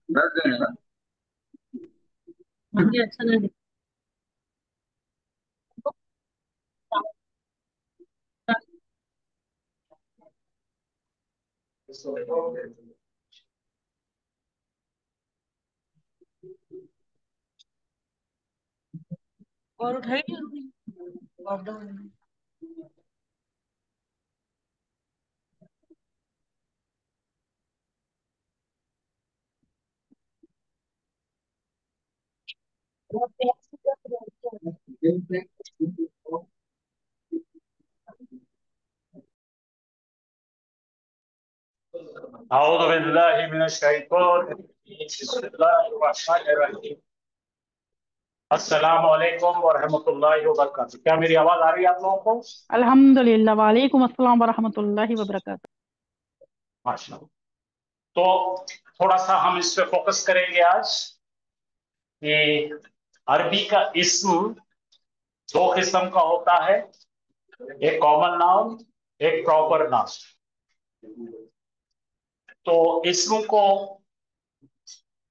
बैठ जाएगा। मुझे अच्छा नहीं दिखता। और उठाई नहीं होगी। अऊज़ु बिल्लाहि मिनश शैतानिर रजीम। बिस्मिल्लाहिर्रहमानिर रहीम। अस्सलामु अलैकुम व रहमतुल्लाहि व बरकातहू। क्या मेरी आवाज आ रही है आप लोगों को? अल्हम्दुलिल्लाह, वालेकुम अस्सलाम वरहमतुल्लाहि वबरकातुह। माशाअल्लाह। तो थोड़ा सा हम इस पे फोकस करेंगे आज कि अरबी का इस्म दो किस्म का होता है, एक कॉमन नाउन, एक प्रॉपर नाउन। तो इस्म को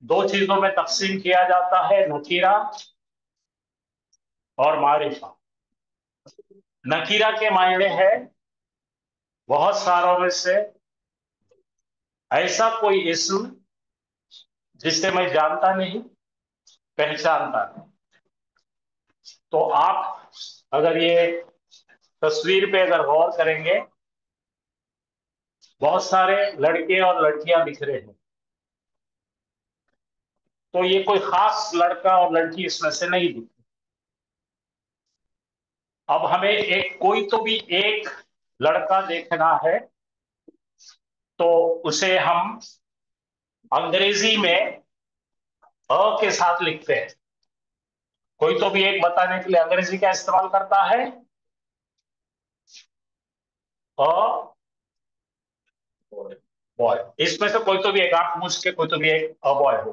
दो चीजों में तकसीम किया जाता है, नकीरा और मारिफा। नकीरा के मायने है बहुत सारों में से ऐसा कोई इस्म जिसे मैं जानता नहीं, पहचानता नहीं। तो आप अगर ये तस्वीर पे अगर गौर करेंगे, बहुत सारे लड़के और लड़कियां बिखरे हैं। तो ये कोई खास लड़का और लड़की इसमें से नहीं दिखती। अब हमें एक कोई तो भी एक लड़का देखना है, तो उसे हम अंग्रेजी में अ के साथ लिखते हैं। कोई तो भी एक बताने के लिए अंग्रेजी का इस्तेमाल करता है, अ बॉय। इसमें से कोई तो भी एक, आप मुझ के कोई तो भी एक अ बॉय हो।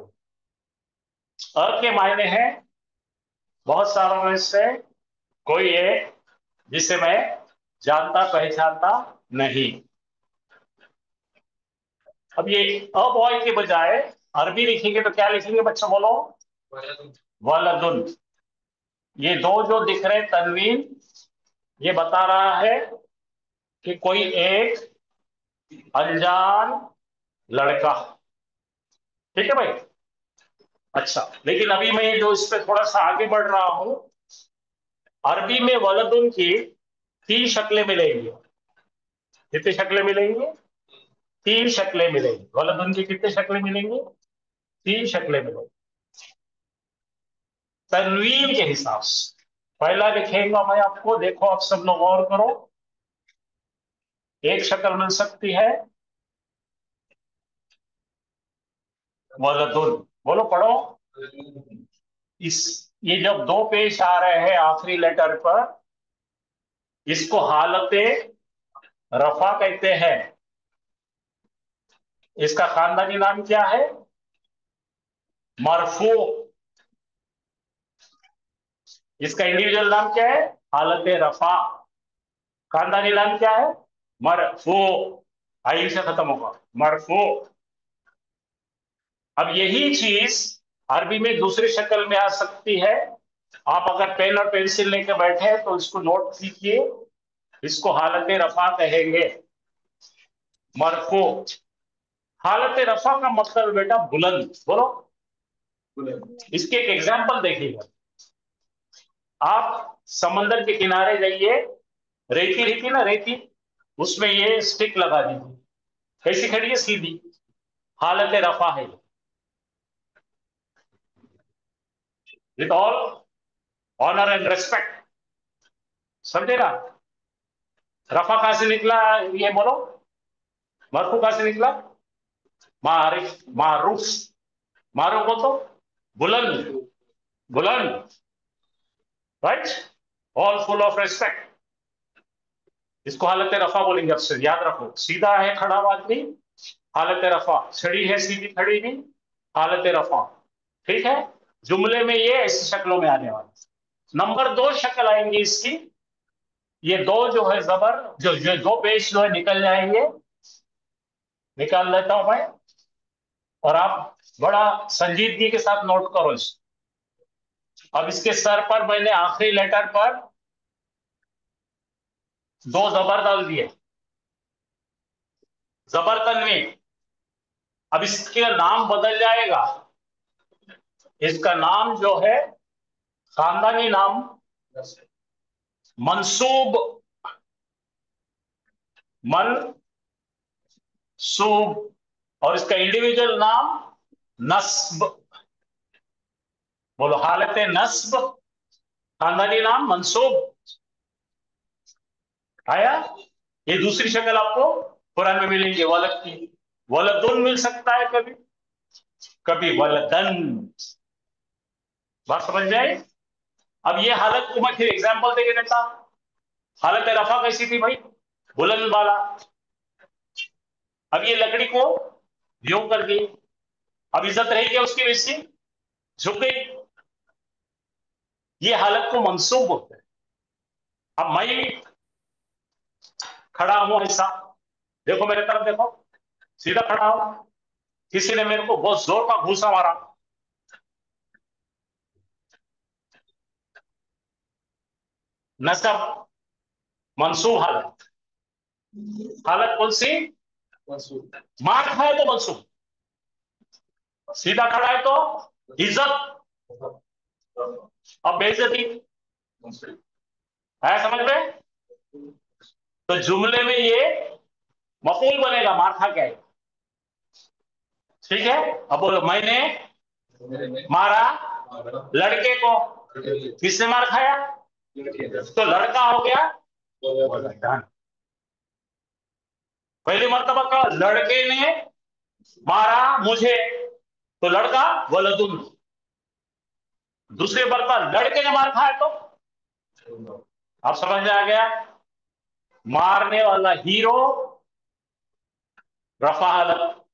अ के मायने हैं बहुत सारों में से कोई एक जिसे मैं जानता पहचानता नहीं। अब ये अ बॉय के बजाय अरबी लिखेंगे तो क्या लिखेंगे बच्चों, बोलो? वलदुन। ये दो जो दिख रहे तनवीन, ये बता रहा है कि कोई एक अनजान लड़का। ठीक है भाई? अच्छा, लेकिन अभी मैं जो इस पे थोड़ा सा आगे बढ़ रहा हूं, अरबी में वलदुन की तीन शक्लें मिलेंगी। कितनी शक्लें मिलेंगी? तीन शक्लें मिलेंगी। वलदुन की कितनी शक्लें मिलेंगी? तीन शक्लें मिलेंगी तनवीन के हिसाब से। पहला लिखेगा मैं आपको, देखो आप सब लोग गौर करो। एक शक्ल मिल सकती है वलदुन, बोलो पढ़ो। इस ये जब दो पेश आ रहे हैं आखिरी लेटर पर, इसको हालते रफा कहते हैं। इसका खानदानी नाम क्या है? मरफू। इसका इंडिविजुअल नाम क्या है? हालत रफा। खानदानी नाम क्या है? मरफू। आइन से खत्म होगा, मरफू। अब यही चीज अरबी में दूसरी शक्ल में आ सकती है। आप अगर पेन और पेंसिल लेकर बैठे हैं तो इसको नोट कीजिए। इसको हालत रफा कहेंगे, मरफू। हालत रफा का मतलब बेटा बुलंद, बोलो बुलंद। इसके एक एग्जाम्पल देखिएगा। आप समंदर के किनारे जाइए, रेती रहती ना, रेती, उसमें ये स्टिक लगा दीजिए। कैसी खड़ी है? सीधी। हालत रफा है, with all honour and respect. समझे ना? रफा कहां से निकला? ये बोलो। मरफू कहां से निकला? मारिफ, मारूफ। मारूफ हो तो बुलंद, बुलंद, right? All full of respect. इसको हालत रफा बोलेंगे। अब से याद रखो, सीधा है खड़ा हुआ आदमी, हालत रफा। छड़ी है सीधी खड़ी भी, हालत रफा। ठीक है? जुमले में ये ऐसी शक्लों में आने वाला। नंबर दो शक्ल आएंगी इसकी, ये दो जो है जबर, जो दो पेश जो है निकल जाएंगे, निकाल लेता हूं मैं, और आप बड़ा संजीदगी के साथ नोट करो इसको। अब इसके सर पर मैंने आखिरी लेटर पर दो जबर डाल दिए, जबर तन्वीन। अब इसका नाम बदल जाएगा, इसका नाम जो है खानदानी नाम मंसूब, मंसूब, और इसका इंडिविजुअल नाम नस्ब। बोलो, हालत नस्ब, खानदानी नाम मंसूब। आया? ये दूसरी शक्ल आपको कुरान में मिलेंगे, वलद की। वलदुन मिल सकता है कभी, कभी वलदन। बात समझ जाए? अब ये हालत को मैं फिर एग्जांपल देके देता। हालत रफा कैसी थी भाई? बुलंद वाला। अब ये लकड़ी को यूं कर दी, अब इज्जत रही क्या उसकी? वैसी झुक गई। ये हालत को मंसूब बोलते हैं। अब मैं खड़ा हूं ऐसा, देखो मेरे तरफ देखो, सीधा खड़ा हूं, किसी ने मेरे को बहुत जोर का घूसा मारा, नसब, मंसूब हालत। हालत कौन सी? मार खाए तो मंसूब, सीधा खड़ा है तो इज्जत, अब बेइज्जती है, समझ में? तो जुमले में ये मफूल बनेगा, मार खा के आएगा। ठीक है? अब बोलो, मैंने मारा लड़के को, किसने मार खाया? तो लड़का हो गया वलदान। पहली मर्तबा का लड़के ने मारा मुझे, तो लड़का वलदुन। दूसरी मर्तबा लड़के ने मार खाया तो, आप समझ में आ गया? मारने वाला हीरो रफा हालत,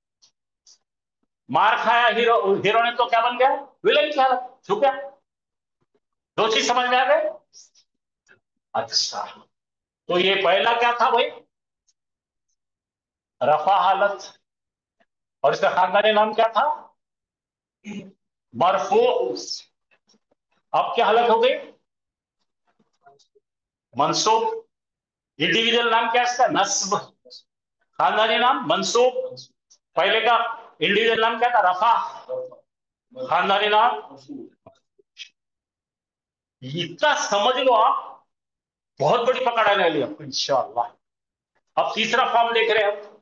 मार खाया हीरो, हीरो ने तो क्या बन गया? विलन की हालत, छुप गया। दो चीज समझ में आ गए? अच्छा, तो ये पहला क्या था भाई? रफा हालत। और इसका खानदानी नाम क्या था? मरफू। अब क्या हालत हो गई? मंसूब। इंडिविजुअल नाम क्या है इसका? नस्ब। खानदानी नाम मंसूब। पहले का इंडिविजुअल नाम क्या था? रफा। खानदानी नाम, इतना समझ लो आप, बहुत बड़ी पकड़ आने वाली आपको इंशाअल्लाह। अब तीसरा फॉर्म देख रहे हैं हम,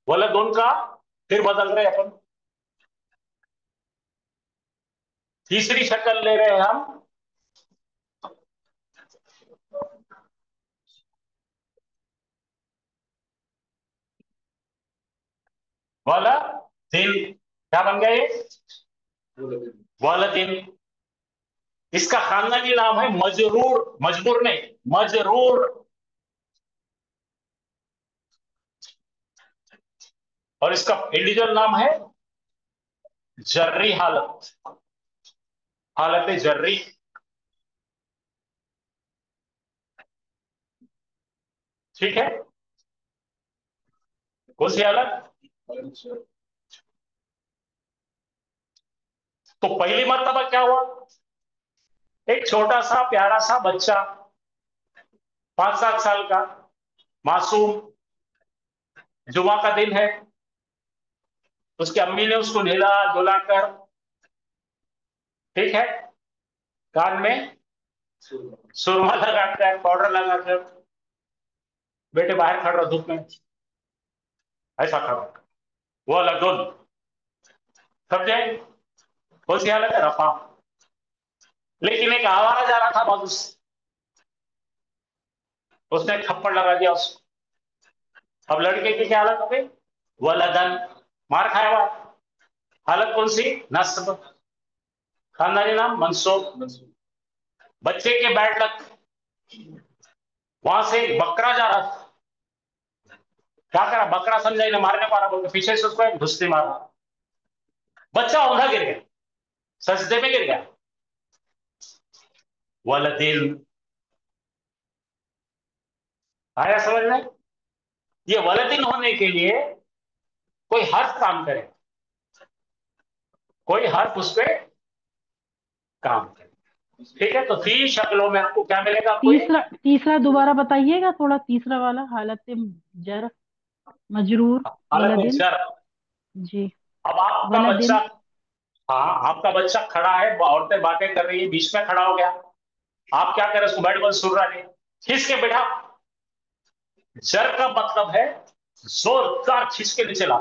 बोला दोनों का, फिर बदल रहे हैं अपन, तीसरी शक्ल ले रहे हैं हम, वाला दिन। क्या बन गया ये? वाला दिन। इसका खानदानी नाम है मजरूर, मजबूर नहीं, मजरूर। और इसका इंडिविजुअल नाम है जर्री हालत, हालत जर्री। ठीक है? कौन सी हालत? तो पहली मर्तबा क्या हुआ? एक छोटा सा प्यारा सा बच्चा, 5-7 साल का मासूम, जुमा का दिन है, उसकी अम्मी ने उसको नहला धुला कर, ठीक है, कान में सुरमा लगाकर, पाउडर लगाकर, बेटे बाहर खड़ रहा धूप में, ऐसा खड़ा, वो अलग दोनों। समझे? कौन सी हालत है? रफा। लेकिन एक आवारा जा रहा था बाजू से, उसने एक थप्पड़ लगा दिया उसको। अब लड़के की क्या हालत हो गई? वलदन, मार खाया हुआ। हालत कौन सी? नस्ब। खानदानी नाम मंसूब। बच्चे के बैड लक, वहां से एक बकरा जा रहा था, क्या करा? बकरा समझा इन्हें मारने पा रहा, बोलते पीछे से उसको एक घुसती मारा, बच्चा औंधा गिर गया, सजदे में गिर गया। वलदिन। आया समझ में? ये वलदिन होने के लिए कोई हर्फ काम करे, कोई हर्फ उस पर काम करे। ठीक है, तो 3 शक्लों में आपको क्या मिलेगा? कोई तीसरा तीसरा दोबारा बताइएगा थोड़ा, तीसरा वाला हालत जर मजरूर हालत में वलदिन। जर। जी। अब आपका बच्चा, वलदिन। हाँ आपका बच्चा खड़ा है, औरतें बातें कर रही है, बीच में खड़ा हो गया, आप क्या करें? उसको बैठ बोल सुन रहा नहीं, खींच के बैठा। जर का मतलब है जोरदार खींच के नीचे ला।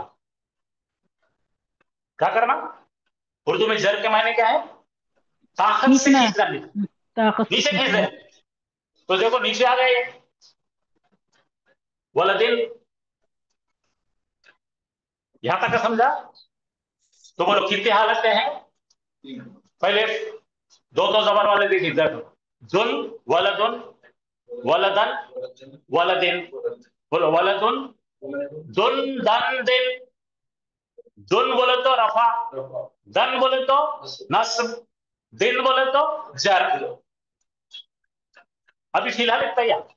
क्या करना? उर्दू में जर के मायने क्या है? ताकत से खींचना। खींचना। ताकत से नीचे खींच दे। खींचना। तो देखो नीचे आ गए वाला दिल। यहां तक का समझा? तो बोलो कितनी हालतें हैं? पहले दो दो जबर वाले देखिए इधर। दुन, वलदुन, वलदन, वलदिन। बोलो वलदुन, दुन दन दिन। दुन बोले तो रफा, दन बोले तो नस्ब, दिन बोले तो जर। अभी फिलहाल इतना ही आता।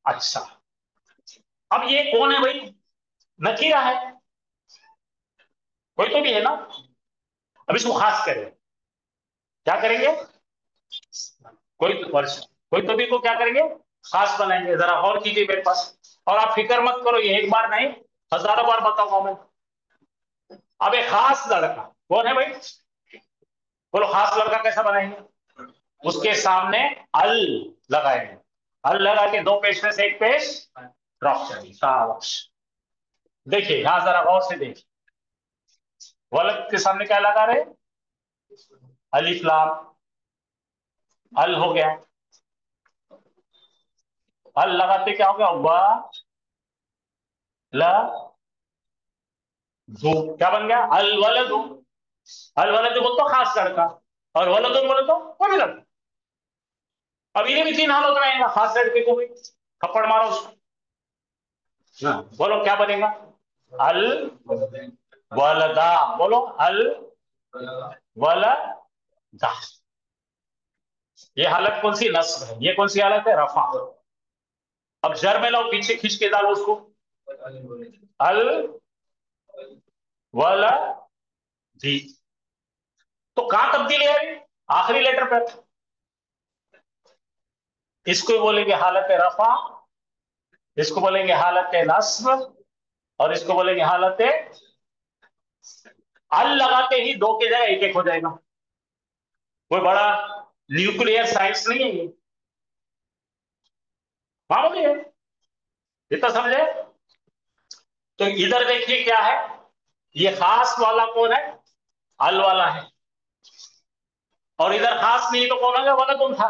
अच्छा, अब ये कौन है भाई? नकीरा है, कोई तो भी है ना। अब इसको खास करें, क्या करेंगे? कोई तो वर्ष, कोई तो भी को क्या करेंगे? खास बनाएंगे। जरा और कीजिए मेरे पास। और आप फिक्र मत करो, ये एक बार नहीं, हजारों बार बताऊंगा मैं। अब एक खास लड़का कौन है भाई? बोलो खास लड़का कैसा बनाएंगे? उसके सामने अल लगाएंगे। अल लगा के दो पेश में से एक पेश ड्रॉप करेंगे। शाबाश। देखिए यहां जरा गौर से देखिए, वलद के सामने क्या लगा रहे? अलिफ लाम। अल हो गया। अल लगाते क्या हो गया? वाह, ला, दो। क्या बन गया? अल वलद। अल वलद बोल तो खास लड़का, और वलद बोले तो कोई भी लड़का। अब इन्हें भी 3 हालत में आएगा, खास लड़के को भी थप्पड़ मारो उसको। हाँ, बोलो क्या बनेगा? अल वलदा। बोलो अल वलदा। ये हालत कौन सी? नस्ब है। ये कौन सी हालत है? रफा। अब जर में लो, पीछे खींच के डालो उसको। अल वलदी। तो कहां तब्दीली है अभी? आखिरी लेटर पर। इसको बोलेंगे हालत रफा, इसको बोलेंगे हालत नस्ब, और इसको बोलेंगे हालत। अल लगाते ही दो की जगह एक एक हो जाएगा। कोई बड़ा न्यूक्लियर साइंस नहीं है ये, मामूली है। इतना समझे? तो इधर देखिए क्या है, ये खास वाला कौन है? अल वाला है। और इधर खास नहीं तो कौन है? वलदुन था।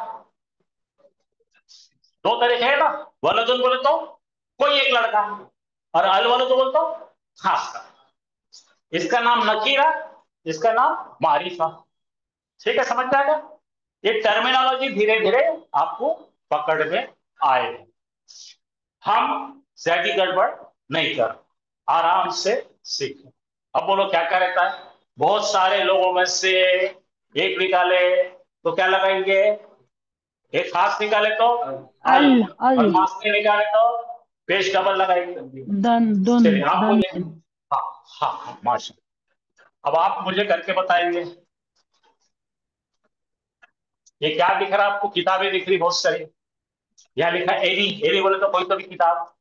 दो तरीके है ना। वलदुन बोले तो कोई एक लड़का, और अल वाला तो बोले तो खास का। इसका नाम नकीरा, इसका नाम मारिफा। ठीक है, समझ जाएगा। ये टर्मिनोलॉजी धीरे धीरे आपको पकड़ में आएगी। हम ज्यादा गड़बड़ नहीं कर, आराम से सीखें। अब बोलो क्या क्या रहता है? बहुत सारे लोगों में से एक निकाले तो क्या लगाएंगे? एक खास निकाले तो अल, अल। अल। और मास्क निकाले तो पेश डबल लगाएंगे। दन दुन चलिए आप दन बोले। दिन। हाँ, हाँ, हाँ, माशा। अब आप मुझे करके बताएंगे। ये क्या दिख रहा है आपको? किताबें दिख रही बहुत सारी। यहाँ लिखा है एरी। एरी बोले तो कोई तो भी किताब।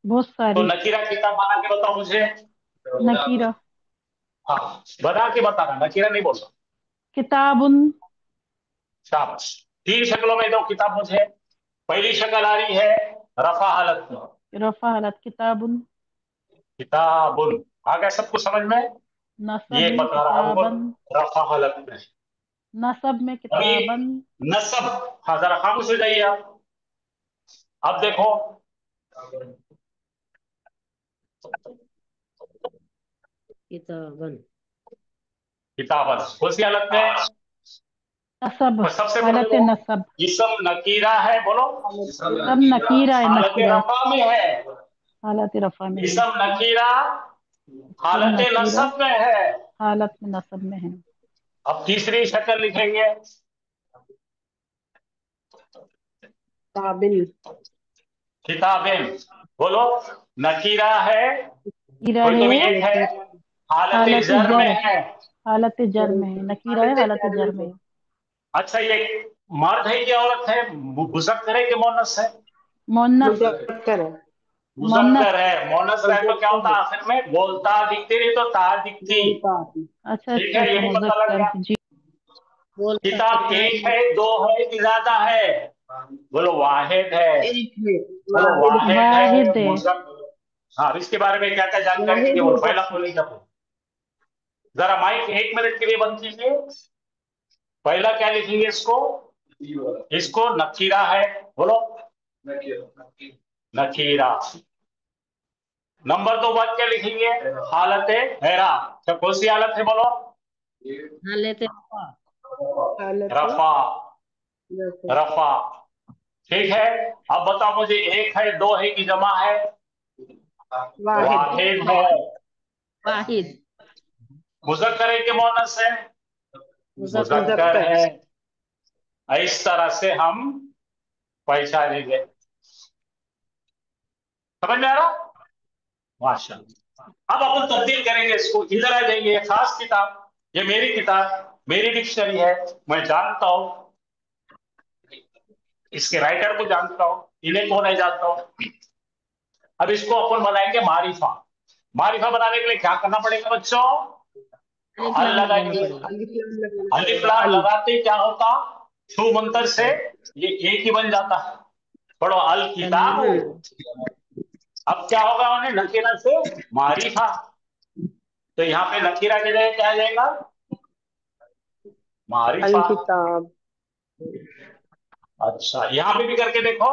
बहुत तो सारी। नकीरा किताब बना के बताओ मुझे। नकीरा। हाँ, बना के बताना, नकीरा नहीं बोलना। किताबुन। शाबाश। 3 शक्लों में दो किताब मुझे। पहली शक्ल आ रही है रफा हालत में, रफा हालत किताबुन। किताबुन। आ गया सबको समझ में? नसब ये में बता रहा हूँ किताबन। रफा हालत में। नसब में अभी किताबन। नसब। हाँ जरा खामोश हो जाइए आप। अब देखो, किताबन। किताबन कौन सी हालत में? नसब। और सबसे पहले हालत वो नसब। इसम नकीरा है, बोलो। सब नकीरा है, हालत नकीरा। रफा में है। हालत रफा में है। इसम नकीरा सब हालत नकीरा नसब में है। हालत में नसब में है। अब तीसरी शक्ल लिखेंगे। काबिल। किताबें। बोलो। नकीरा है, कीरा कोई तो भी है, एक है, हालत हालत जर में जर, है। हालत जर में है, नकीरा है हालत जर में है। अच्छा, ये मर्द है कि औरत है? मुजक्कर है कि मोनस है? मोन्नस, मुजक्कर है। मोन्नस। मुजक्कर है। मोनस रहे तो क्या होता मुजक्कर है। आखिर में? बोलता दिखती नहीं तो ता दिखती। बोलता आती। अच्छा ठीक अच्छा है, ये अच्छा, भी पता लग मुजक्कर गया। जी। बोलता किताब एक है, दो है कि ज्यादा है? बोलो वाहिद है। एक है। बोलो वाहिद है। वाहिद वाहिद है है। मुजक्कर। हाँ, अब इसके बारे में क्या क्या जानकारी चाहिए वाहिद बोलो, पहला मुजक्कर। खोलिए जब। जरा माइक 1 मिनट के लिए बंद कीजिए। पहला क्या लिखेंगे इसको? इसको नकीरा है। बोलो नकीरा। नंबर 2 बात क्या लिखेंगे? हालत हैरा। अच्छा, कौन सी हालत है बोलो? हाँ लेते हैं। हालत रफा। रफा। रफा। ठीक है। अब बताओ मुझे, एक है, दो है कि जमा है? वाहिद। वाहिद है। वाहिद। मुजक्कर है कि मोनस है? मुजक्कर। मुजक्कर मुजक्कर। है। इस तरह से हम पहचानेंगे। समझ में आ रहा? माशाल्लाह। अब अपन तब्दील करेंगे इसको। इधर आ जाएंगे। ये खास किताब, ये मेरी किताब, मेरी डिक्शनरी है। मैं जानता हूं इसके राइटर को, जानता हूं इन्हें, को नहीं जानता हूं। अब इसको अपन बनाएंगे मारिफा। मारिफा बनाने के लिए क्या करना पड़ेगा बच्चों? अलिफ अल लाम लगाना लगाएंगे। पड़ेगा। अलिफ लाम लगाना अलिफ पड़ेगा। लाम अल। लगाते क्या होता? छू मंतर से ये एक ही बन जाता। पढ़ो अल किताब। तन्वीर। अब क्या होगा? उन्हें नकीरा से मारिफा। तो यहाँ पे नकीरा की जगह क्या आ जाएगा? अल मारिफा। किताब। अच्छा, यहाँ पे भी करके देखो।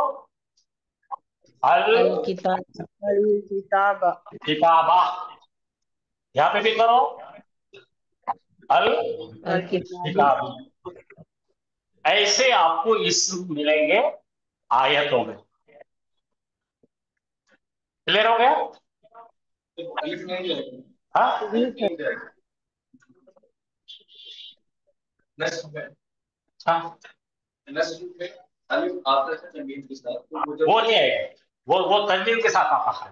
अल अल किताब। अल किताब। किताबा। यहाँ पे भी करो। अल अल अल किताब। किताब। किताब। ऐसे आपको इसम मिलेंगे आयतों में। क्लियर हो गया? हाँ। जी सर। हाँ, वो नहीं है। वो तंजील के साथ आता है।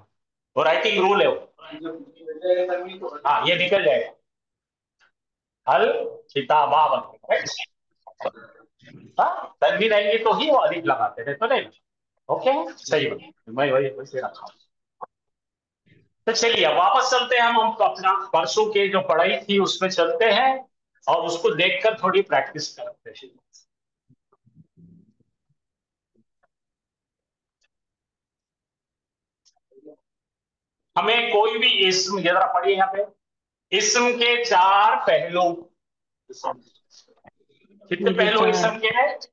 वो राइटिंग रूल है वो। हाँ, ये निकल जाएगा। अल किताबा बनता है। हाँ, तनवीर आएंगे तो ही वो अलिफ लगाते थे, तो नहीं। ओके, सही बात। मैं वही वैसे रखा हूं। तो चलिए, अब वापस चलते हैं। हम अपना परसों की जो पढ़ाई थी उसमें चलते हैं और उसको देखकर थोड़ी प्रैक्टिस करते हैं। हमें कोई भी इस्म, ये जरा पढ़िए यहाँ पे। इस्म के 4 पहलू। कितने जी पहलू चार। इस्म के हैं? 4।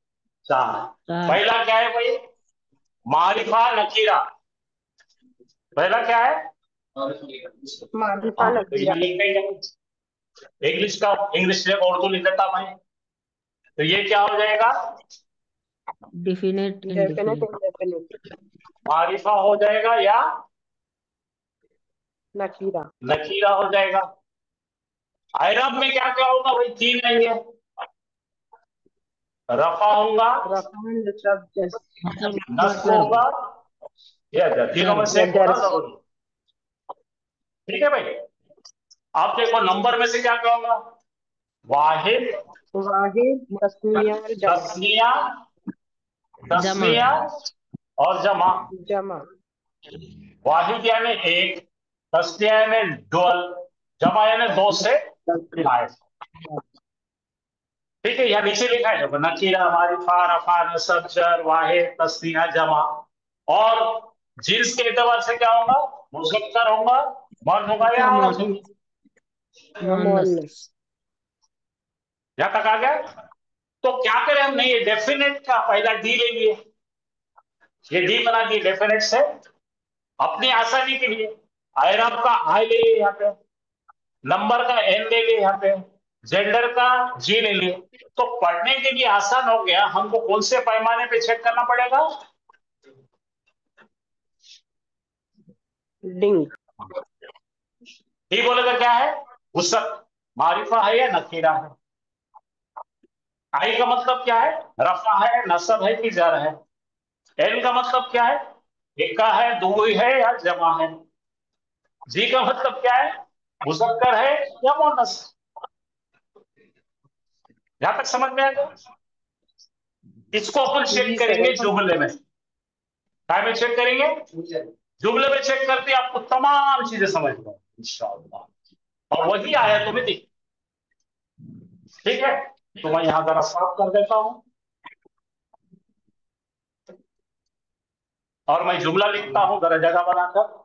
चार। पहला क्या है भाई? मारिफा नकीरा। पहला क्या है? मारिफा हाँ, तो नकीरा। यहाँ लिख देंगे। इंग्लिश का इंग्लिश से उर्दू लिख देता भाई। तो ये क्या हो जाएगा? Definite definite indefinite. इंडेफिनिट। मारिफा हो जाएगा या नकीरा। नकीरा हो जाएगा। अरब में क्या क्या होगा भाई? 3 आएंगे। रफा होगा, रफा नसब जस। मतलब नस्ब जर। होगा, या तीनों जर। में से या एक जर। होना जरूरी। ठीक है भाई। आप देखो नंबर में से क्या क्या होगा? वाहिद, वाहिद तस्निया और जमा। तस्निया, जमा। तस्निया और जमा। जमा। वाहिद यानी एक, तस्निया यानी डुअल, जमा यानी दो से ज्यादा। ठीक है, यहाँ नीचे लिखा है देखो, नकीरा, मारिफा, रफा, नसब, जर, वाहिद, तस्निया, जमा। और जिन्स के एतबार से क्या होगा? मुजक्कर होगा, मर्द होगा या औरत होगी? या मोहनस। मोहल्लस। यहां तक आ गया? तो क्या करें हमने? ये डेफिनेट का पहला डी ले लिए। ये डी बना दिए डेफिनेट से अपनी आसानी के लिए। आयरब का आई ले लिए यहाँ पे, नंबर का एन ले लिए यहाँ पे, जेंडर का जी ले लिए। तो पढ़ने के लिए आसान हो गया। हमको कौन से पैमाने पे चेक करना पड़ेगा? डिंग। डी बोलेगा क्या है? उसक। मारिफा है या नकीरा है? आई का मतलब क्या है? रफा है, नसब है कि जर है। एन का मतलब क्या है? इक्का है, दुई है या जमा है। जी का मतलब क्या है? मुजक्कर है या मुअन्नस। यहां तक समझ में आएगा? इसको अपन चेक जी सर। करेंगे जुमले में। काय में चेक करेंगे? जुमले में चेक करते आपको तमाम चीजें समझ में इंशाअल्लाह, और वही आयतों में दिख। ठीक है, तो मैं यहां जरा साफ कर देता हूं और मैं जुमला लिखता हूं जरा जगह बनाकर।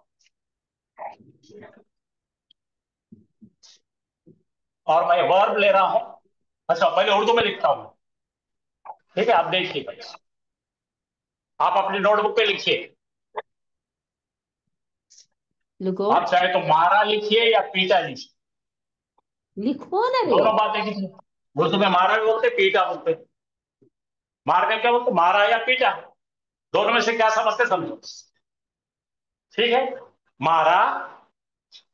और मैं वर्ब ले रहा हूं। अच्छा, पहले उर्दू में लिखता हूं। ठीक है, आप देखिए, आप अपनी नोटबुक पे लिखिए। लिखो। आप चाहे तो मारा लिखिए या पीटा लिखिए, लिखो ना रे। दोनों बातें लिखिए। उर्दू में मारा भी बोलते, पीटा बोलते। मारने क्या बोलते? मारा या पीटा, दोनों में से क्या समझते समझो। ठीक है, मारा।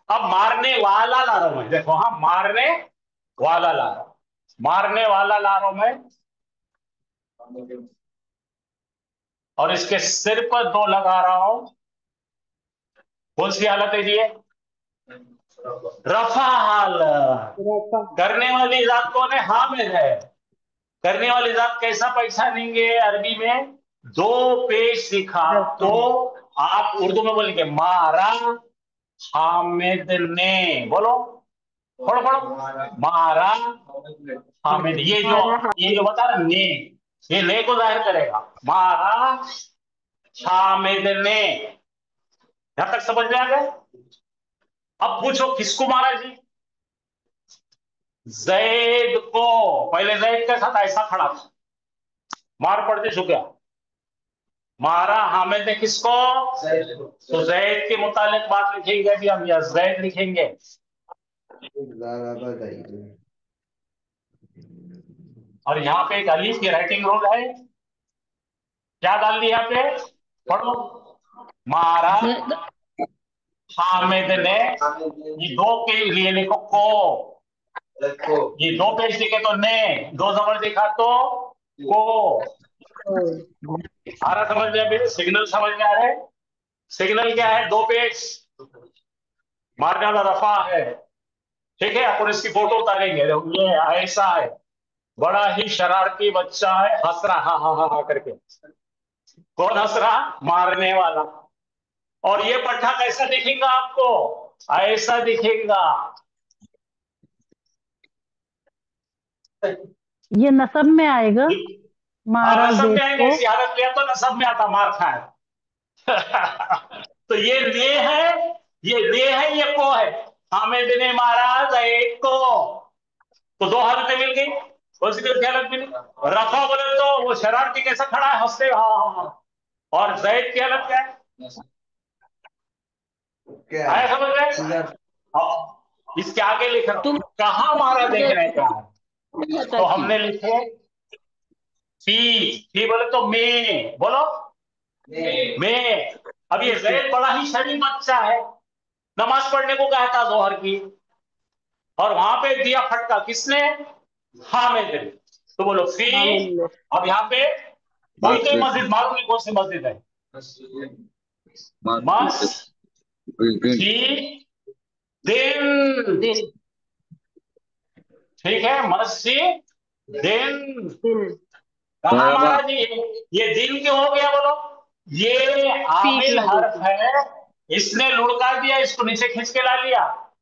अब मारने वाला ला रहा हूं मैं, देखो, हाँ, मारने वाला ला रहा हूं, मारने वाला ला रहा हूं मैं। और इसके सिर पर दो लगा रहा हूं। कौन सी हालत है ये? रफा हालत। रफा। करने वाली जात कौन है? हामिद है। करने वाली जात कैसा पहचानेंगे अरबी में? दो पेश दिखा रफा। तो आप उर्दू में बोलेंगे मारा हामिद ने। बोलो, पढ़ो पढ़ो, मारा हामिद। मारा ये जो हामिद। बता रहा ने, ये ने को जाहिर करेगा। मारा हामिद ने। यहां तक समझ में आ गया? अब पूछो किसको मारा जी? जैद को। पहले जैद के साथ ऐसा खड़ा था, मार पड़ते छुपया। मारा हामिद ने किसको? तो जैद के मुतालिक बात लिखेंगे अभी हम, या जैद लिखेंगे। और यहाँ पे एक अलीफ की राइटिंग रूल है। क्या डाल दिया यहाँ पे? पढ़ो, मारा हामिद ने। ये दो के लिए लिखो को। ये दो पेज दिखे तो ने, दो जबर दिखा तो को। ओ। आ रहा समझ में? अभी सिग्नल समझ में आ रहा है? सिग्नल क्या है? दो पेज, मारने वाला रफा है। ठीक है, अपन इसकी फोटो उतारेंगे। देखो, ये ऐसा है, बड़ा ही शरारती बच्चा है, हंस रहा हा हा हा हा करके। कौन हंस रहा? मारने वाला। और ये पट्टा कैसा दिखेगा आपको? ऐसा दिखेगा। ये नसब में आएगा। हाँ, मारा नसब में जेद आएगा। को। इसी हालत में तो नसब में आता, मार खाए। तो ये ले है, ये ले है, ये को है। हामिद ने मारा जैद को। तो दो हालतें मिल गई। कौन सी कौन सी हालत मिली? रफा बोले तो वो शरारती कैसा खड़ा है, हंसते, हाँ हाँ हाँ। और जैद की हालत क्या है? आया समझ में? हाँ, इसके आगे लिख रहा हूं, तुम कहा मारा देखने का है। पता तो की। हमने लिखे फी। फी बोले तो मैं, बोलो मैं। अब ये जैद बड़ा ही शरीफ बच्चा है, नमाज पढ़ने को कहता जोहर की, और वहां पे दिया फटका किसने? हामिद ने। तो बोलो फी। हामिद ने। अब यहाँ पे कोई तो मस्जिद मालूम नहीं कौन सी मस्जिद है। मस्जिद दिन। दिन। ठीक है, मस्जिद दिन। दिन। कहा हमारा जी? ये दिन क्यों हो गया बोलो? ये पीक आमिल लगे हर्फ थी। है, इसने लुढ़का दिया, इसको नीचे खींच के ला लिया।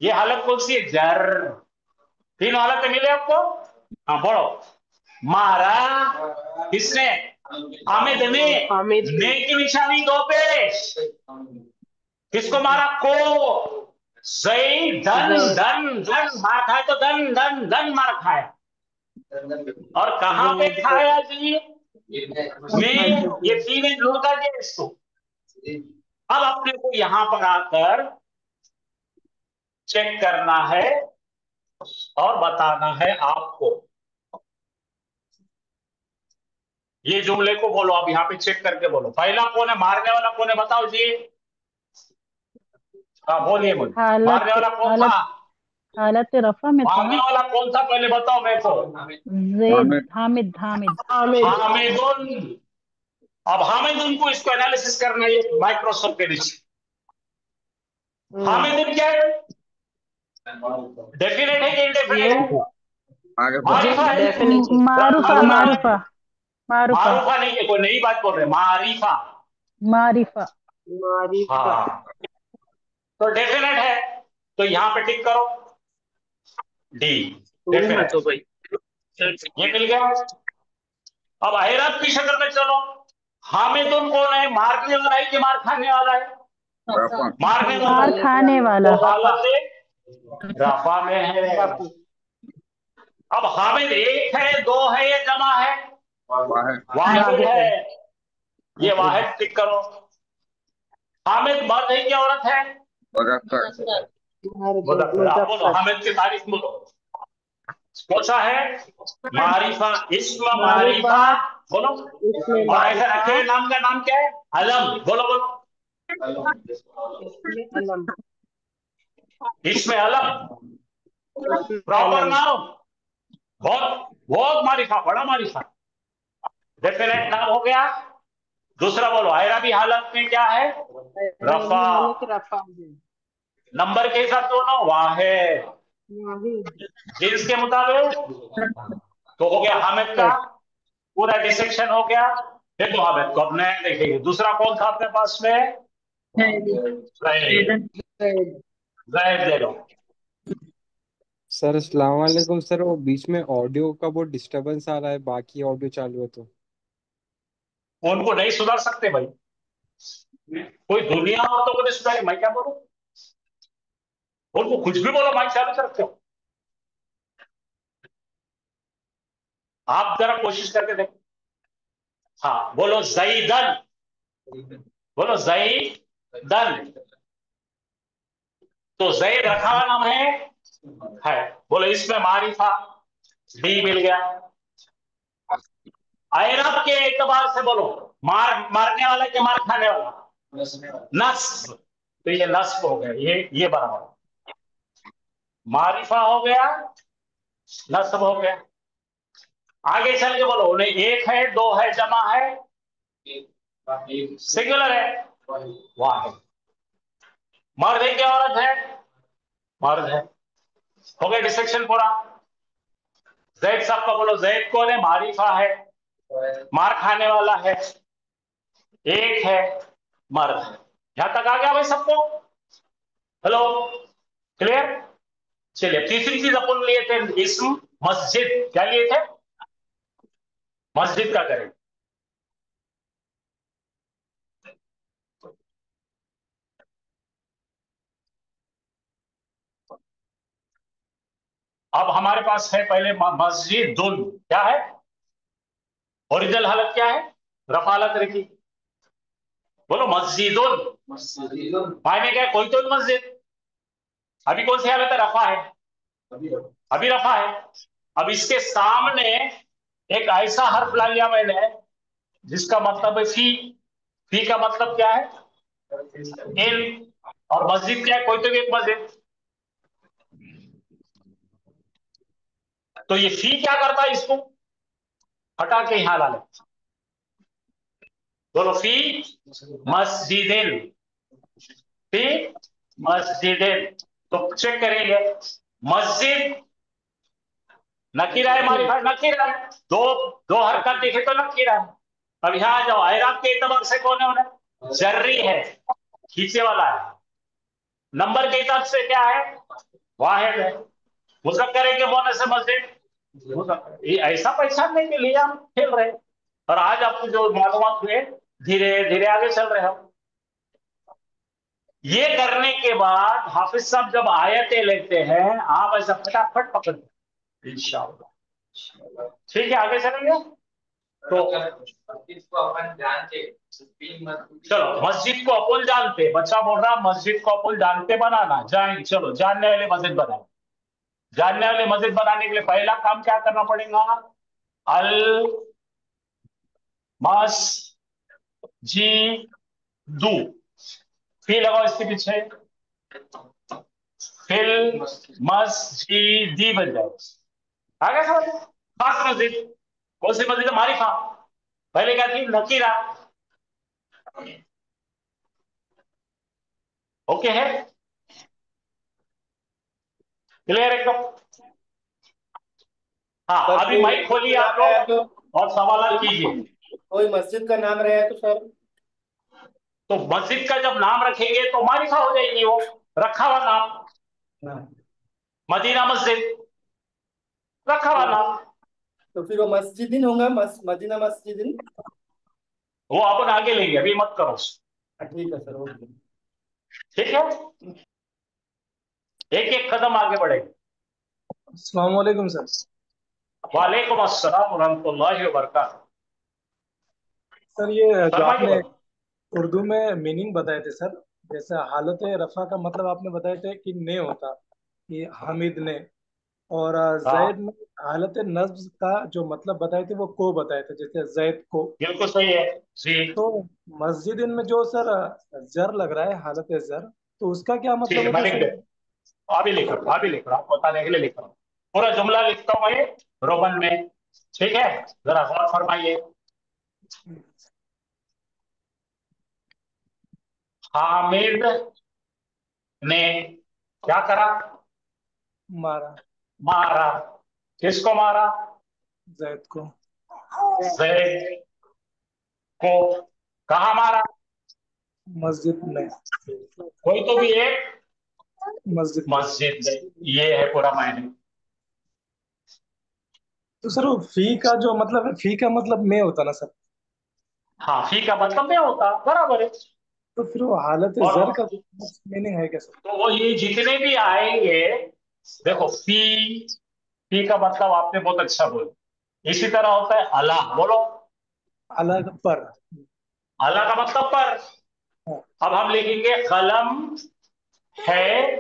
ये हालत कौन सी है? जर। तीन हालतें मिले आपको। हाँ, बोलो, मारा किसने? हामिद ने। हामिद ने। ने की निशानी दो पेश। किसको मारा? को। सही, धन जैद। धन धन मार खाए तो धन धन धन मार खाया। और कहां पे जैद को। खाया जी? में। मस्जिद ये में। तीन लुढ़का दिया इसको। अब अपने को यहां पर आकर चेक करना है और बताना है आपको। ये जुमले को बोलो, अब यहाँ पे चेक करके बोलो। पहला कौन है? मारने वाला कौन है? बताओ जी। हाँ, बोलिए बोलिए, हालत मारने वाला कौन था? हालत हालत रफा में था भागने ना। वाला कौन था पहले बताओ मेरे को। जेद, हामिद हामिद। हामिद। हामिदुन। अब हामिदुन को इसको एनालिसिस करना है माइक्रोस्कोप के नीचे। हामिदुन क्या है? डेफिनेट है कि ये इंडेफिनेट है? आगे मारिफा है। डेफिनेटली। मारूफा बोलो। मारूफा। मारूफा। मारूफा नहीं है, कोई नई बात बोल रहे, मारिफा। मारिफा। मारिफा। हाँ, तो डेफिनेट है, तो यहां पे टिक करो, डी डेफिनेट। ये मिल गया। अब अहराब की शक्ल में चलो। हामिदुन कौन है? मारने वाला है कि मार खाने वाला है? रफा मारने वाला मार है। खाने तो वाला। हालत रफा में है। रफा। अब हामिद एक है, दो है, या जमा है? वाहिद वाहिद वाहिद है। है। ये वाहिद टिक करो। हामिद मर्द है कि औरत है? मुजफ्फर मुजफ्फर। आप बोलो, मुजफ्फर। हामिद की तारीफ बोलो। कौन है? मारिफा, इस्म मारिफा। मारिफा। बोलो। इसमें और ऐसा मारिफा। रखे हुए नाम का नाम क्या है? अलम। बोलो बोलो। इसमें अलम। इसमें अलम। इसमें प्रॉपर अलम। नाउन। बहुत बहुत मारिफा, बड़ा मारिफा। डेफिनेट नाम हो गया। दूसरा बोलो, आयराबी हालत में क्या है? रफा। अरबी हालत रफा है। नंबर के हिसाब से बोलो, वाहिद। वाहिद। जिन्स के मुताबिक तो हो गया हामिद का है। पूरा डिसेक्शन हो गया। देखो हामिद को अब नया देखेंगे। दूसरा कौन था अपने पास में? जैद। जैद। जैद ले लो। सर अस्सलाम वालेकुम सर, वो बीच में ऑडियो का वो डिस्टरबेंस आ रहा है, बाकी ऑडियो चालू है तो। उनको नहीं सुधार सकते भाई, कोई दुनिया हो तो मुझे सुधारे, मैं क्या बोलूं? उनको कुछ भी बोलो, माइक चालू करते हो। आप जरा कोशिश करके देखो। हाँ बोलो, जईदन। बोलो जईदन। तो जैद रखा हुआ नाम है। बोलो इसमें मारिफा, डी मिल गया। आयरब के एतबार से बोलो, मारने वाला कि मार खाने वाला? नस्ब। तो ये नस्ब हो गया, ये बराबर। मारिफा हो गया, नस्ब हो गया। आगे चल के बोलो, उन्हें एक है, दो है, जमा है, सिंगुलर है, वाहिद। मर्द है क्या औरत है? मर्द है। हो गया डिसेक्शन पूरा। जैद साहब का बोलो, जैद कौन है? मारिफा है, मार खाने वाला है, एक है, मर्द है। यहां तक आ गया भाई सबको? Hello, clear? चलिए, तीसरी चीज अपन लिए थे इस्म मस्जिद। क्या लिए थे? मस्जिद का करें। अब हमारे पास है पहले मस्जिदुन। क्या है? ओरिजिनल हालत क्या है? रफा हालत रखी। बोलो मस्जिदुन। मायने क्या है? कोई तो मस्जिद। अभी कौन सी हालत है? रफा है, अभी रफा है। अब इसके सामने एक ऐसा हर्फ ला लिया मैंने जिसका मतलब है फी। फी का मतलब क्या है? इन। और मस्जिद क्या है? कोई तो भी एक मस्जिद। तो ये फी क्या करता है? इसको हटा के यहां ला ले। बोलो फी मस्जिदिन। फी मस्जिदिन। तो चेक करेंगे, मस्जिद नकीरा है, हमारी भाई नकीरा है। दो दो हरकत दिखे तो नकीरा है। अब यहां आ जाओ, आयराब के एतबार से कौन है? उन्हें जर्री है, खींचे वाला है। नंबर के हिसाब से क्या है? वाहिद है। मुज़क्कर है कि मुअन्नस है? मस्जिद मुज़क्कर। ये ऐसा पहचानने के लिए हम खेल रहे हैं, और आज आपको जो मालूमात हुए, धीरे धीरे आगे चल रहे हो। ये करने के बाद हाफिज साहब जब आयतें लेते हैं, आप ऐसा फटाफट पकड़ इंशाअल्लाह। ठीक है, आगे चलेंगे। तो चलो, मस्जिद को अपन जानते, बच्चा बोल रहा मस्जिद को अपन जानते बनाना, जाएंगे। चलो, जानने वाले मस्जिद बनाए। जानने वाले मस्जिद बनाने के लिए पहला काम क्या करना पड़ेगा? अल मस जी दू। फी लगाओ इसके पीछे। फिल मस्जिदी बन जाएगा। आ गया समझ? खास मस्जिद। कौन सी मस्जिद है? मारिफा। पहले क्या थी? नकीरा। ओके है? क्लियर एकदम? हाँ, सर अभी कोई माइक मस्जिद खोलिए का आप नाम रहा है तो लोग और सवाल कीजिए। कोई मस्जिद का नाम रहा है तो सर। तो मस्जिद का जब नाम रखेंगे तो मारिफा हो जाएगी, वो रखा हुआ नाम। हाँ। मदीना मस्जिद, रखा हुआ तो, नाम। तो फिर वो मस्जिदिन होगा, मदीना मस्जिदिन। वो अपन आगे लेंगे, अभी मत करो। ठीक है सर, ओके। ठीक है, एक एक कदम आगे बढ़ेंगे। अस्सलाम वालेकुम सर। वालेकुम अस्सलाम वरहमतुल्लाहि वबरकातुहू। सर ये जो फरमाइए आपने भाई। उर्दू में मीनिंग बताए थे सर, जैसे हालत रफ़ा का मतलब आपने बताए थे कि ने होता, कि हामिद ने, और जैद हाँ, में हालत नस्ब का जो मतलब बताए थे वो को बताए थे, जैसे जैद को। बिल्कुल सही है जी। तो मस्जिद में जो सर जर लग रहा है, हालत जर, तो उसका क्या ठीक मतलब है, मैं होता है लिख दे, सर? अभी लिख रहा हूँ, अभी लिख रहा हूँ, बताने के लिए लिख रहा हूँ। पूरा जुमला लिखता हूँ मैं रोमन में। ठीक है, जरा गौर फरमाइए। हामिद ने क्या करा? मारा मारा। किसको मारा? जैद को। जैद को। कहा मारा? मस्जिद में। कोई तो भी एक मस्जिद में। मस्जिद में। ये है पूरा मायने। तो सर वो फी का जो मतलब है, फी का मतलब में होता ना सर? हाँ, फी का मतलब में होता, बराबर है। तो फिर वो हालत और जर का मीनिंग है क्या सर? तो वो ये जितने भी आएंगे, देखो फी, फी का मतलब आपने बहुत अच्छा बोला। इसी तरह होता है अला, बोलो। अलग पर। अला का मतलब पर। हाँ। अब हम लिखेंगे कलम है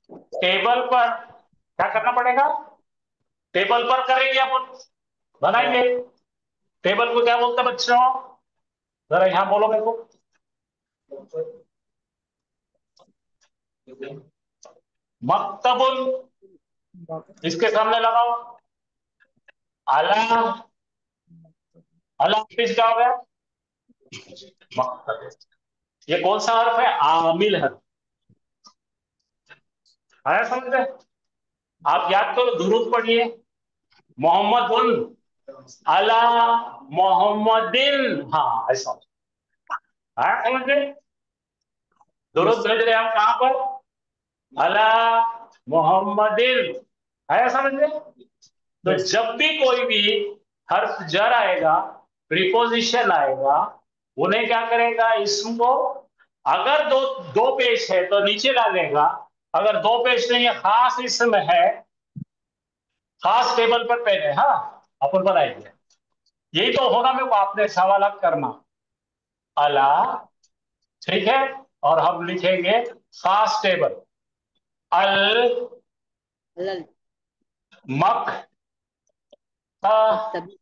टेबल पर। क्या करना पड़ेगा? टेबल पर करेंगे अपन, बनाएंगे। टेबल को क्या बोलते हैं बच्चों? जरा यहां बोलो मेरे को। मक्तबुल। इसके सामने लगाओ अला। अला फिर क्या हो गया? मक्तब। ये कौन सा हर्फ है? आमिल हर्फ। आया समझ में? आप याद करो, दुरूद पढ़िए। मोहम्मद अला मोहम्मदिन। हाँ, ऐसा। आया समझ में? दुरूद यस। भेज रहे हैं हम कहां पर? अला मोहम्मदिन। आया समझ में? तो यस। जब भी कोई भी हर्फ जर आएगा, प्रीपोजिशन आएगा, उन्हें क्या करेगा? इसम को, अगर दो दो पेश है तो नीचे डालेगा। अगर दो पेश नहीं है, खास इसम है, खास टेबल पर पेन है, हाँ, अपन बनाएंगे। यही तो होगा मेरे को आपने सवाल करना। अला, ठीक है, और हम लिखेंगे खास टेबल। अल लल मक मकतबी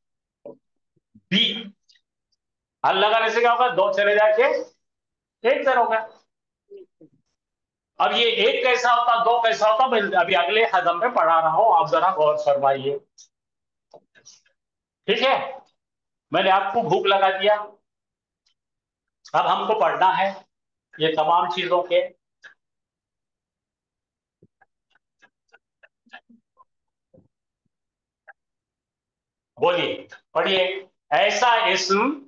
बी। अल लगाने से क्या होगा? दो चले जाके एक जर होगा। अब ये एक कैसा होता, दो कैसा होता, मैं अभी अगले कदम में पढ़ा रहा हूं, आप जरा गौर फरमाइए। ठीक है, मैंने आपको भूख लगा दिया। अब हमको पढ़ना है ये तमाम चीजों के। बोलिए, पढ़िए। ऐसा इसम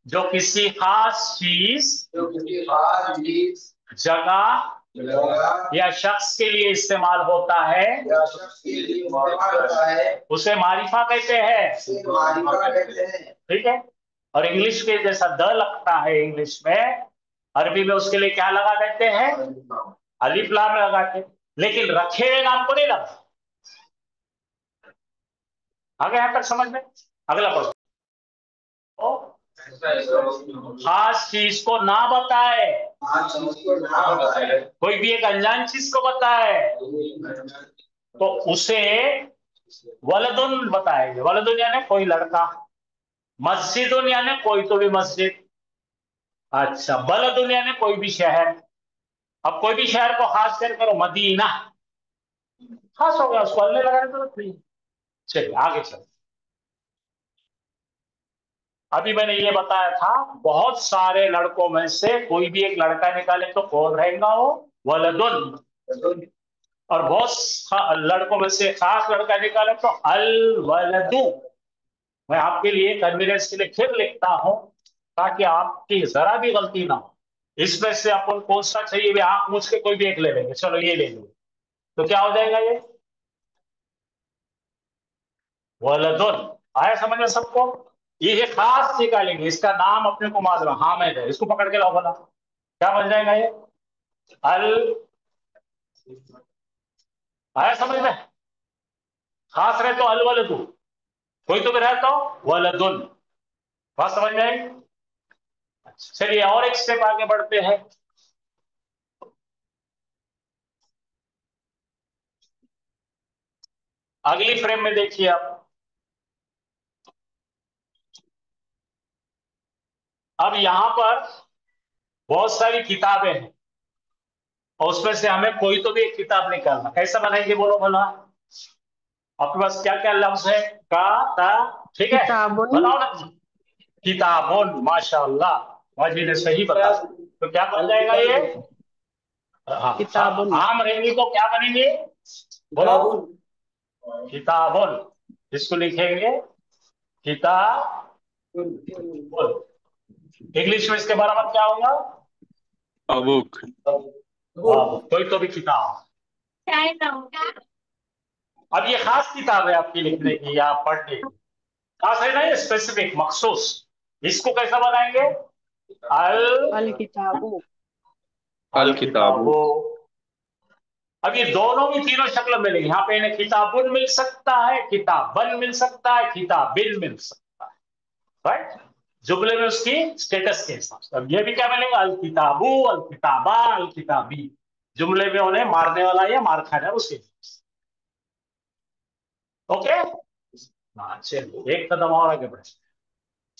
जो किसी खास चीज, जगह या शख्स के लिए इस्तेमाल होता है, उसे मारिफा कहते हैं। ठीक है, और इंग्लिश के जैसा द लगता है इंग्लिश में, अरबी में उसके लिए क्या लगा देते हैं? अलिफ लाम लगाते। लेकिन रखे हुए नाम को नहीं लगा। आगे यहां तक समझ में? अगला प्रश्न। खास चीज को ना बताए, कोई भी एक अनजान चीज को बताए, तो उसे वलदुन बताएंगे। वलदुन यानी कोई लड़का। मस्जिदुन यानी कोई तो भी मस्जिद। अच्छा, बलदुन यानी कोई भी शहर। अब कोई भी शहर को खास कर करो, मदीना खास हो गया, उसको अल्ले लगाने की जरूरत नहीं। चलिए आगे चल। अभी मैंने ये बताया था, बहुत सारे लड़कों में से कोई भी एक लड़का निकाले तो कौन रहेगा वो? वलदुन। और बहुत लड़कों में से खास लड़का निकाले तो अल वलदू। मैं आपके लिए कन्वीनियंस के लिए फिर लिखता हूं, ताकि आपकी जरा भी गलती ना हो। इसमें से अपन कौन सा चाहिए भी, आप मुझ के कोई भी एक ले लेंगे। चलो ये ले लो, तो क्या हो जाएगा ये? वलदुन। आया समझ में सबको? ये खास निकालेंगे, इसका नाम अपने को मालूम है, हामिद है, इसको पकड़ के लाओ बोला, क्या बन जाएगा ये? अल। आया समझ में? खास रहे तो अल वलदू, कोई तो भी रहे तो वलदुन। बात समझ में आई? अच्छा, चलिए और एक स्टेप आगे बढ़ते हैं। अगली फ्रेम में देखिए आप। अब यहां पर बहुत सारी किताबें हैं, और उसमें से हमें कोई तो भी एक किताब निकालना। कैसा बनाएंगे बोलो भला? आपके पास क्या क्या लफ्ज है? का, ता, ठीक है, किताबुन। बताओ ना। किताबुन, माशाअल्लाह, माजी ने सही बताया। तो क्या बन जाएगा ये? हाँ, किताबुन। आम रहेंगी तो क्या बनेंगे बोलो? किताबुन। इसको लिखेंगे किताबुन। इंग्लिश में इसके बराबर क्या होगा? A book. कोई तो भी किताब। अब ये खास किताब है आपकी लिखने की या पढ़ने की, खास है ना, ये स्पेसिफिक मखसूस। इसको कैसा बनाएंगे? अल अल किताबु। अल किताबो। अब ये दोनों भी तीनों शक्ल मिलेगी। यहाँ पे इन्हें किताबुन मिल सकता है, किताबन मिल सकता है, किताबिन मिल सकता है, राइट, जुमले में उसकी स्टेटस के हिसाब से। अब ये भी क्या मिलेगा? अल किताबू, अल किताबा, अल किताबी। जुमले में उन्हें मारने वाला या मार खाने वाला उसके हिसाब से। ओके, हाँ चलिए एक कदम और आगे बढ़े।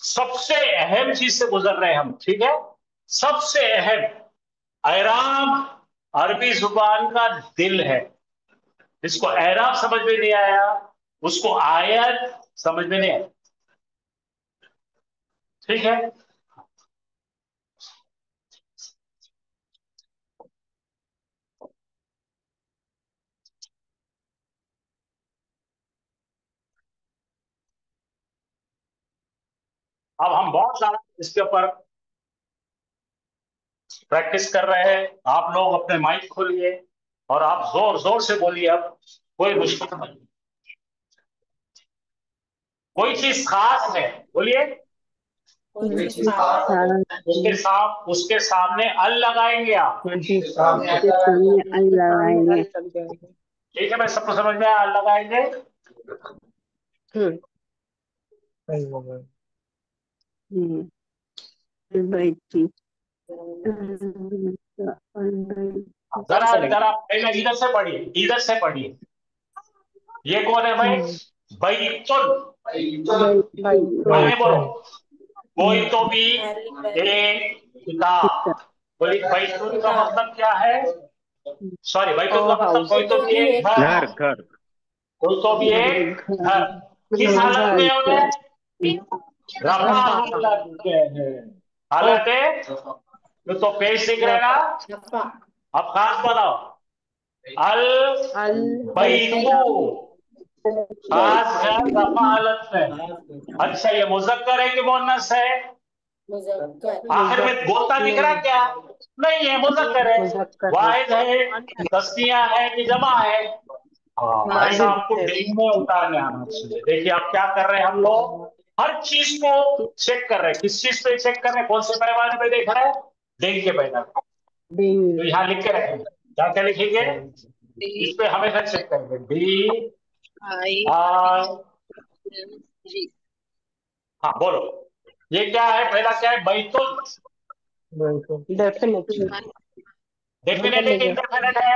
सबसे अहम चीज से गुजर रहे हैं हम, ठीक है? सबसे अहम, एराब अरबी जुबान का दिल है। जिसको एराब समझ में नहीं आया, उसको आयत समझ में नहीं आया, ठीक है? अब हम बहुत सारा इसके ऊपर प्रैक्टिस कर रहे हैं। आप लोग अपने माइक खोलिए और आप जोर जोर से बोलिए। अब कोई मुश्किल नहीं, कोई चीज खास है, बोलिए। उसके सामने अल लगाएंगे आप, के सामने अल लगाएंगे। ठीक है? मैं सबको समझ में आया? अल लगाएंगे। अलबैती। जरा जरा पहले इधर से पढ़िए, इधर से पढ़िए। ये कौन है भाई? बैतुल। आगे बोलो। कोई तो भी एक किताब। बोलिए बैतुल का मतलब क्या है? सॉरी, बैतुल का मतलब कोई तो भी एक घर। घर। कोई तो भी एक घर। किस हालत में है? रफा हालत में है। हालत है तो पेश दिख रहा है ना? अब खास बताओ। अल बैतू, खास घर रफा हालत में। अच्छा, ये मुजक्कर है कि मुअन्नस है? आखिर में गोता दिख रहा क्या? नहीं है, मुजक्कर है। वाहिद है, तस्निया है कि जमा है? हाँ, ऐसा आपको डेंग में उतारने आना चाहिए। देखिए आप क्या कर रहे हैं, हम लोग हर चीज को चेक कर रहे हैं। किस चीज पे चेक कर रहे हैं? कौन से पैमाने पे देख रहे हैं? डेंग के पैमाने। तो यहाँ लिख के रखेंगे, क्या क्या लिखेंगे इस पे? हमेशा चेक करेंगे, डी आई। हाँ बोलो, ये क्या है? पहला क्या है? बैतुल। डेफिनेट। डेफिनेट है कि इंडेफिनेट है?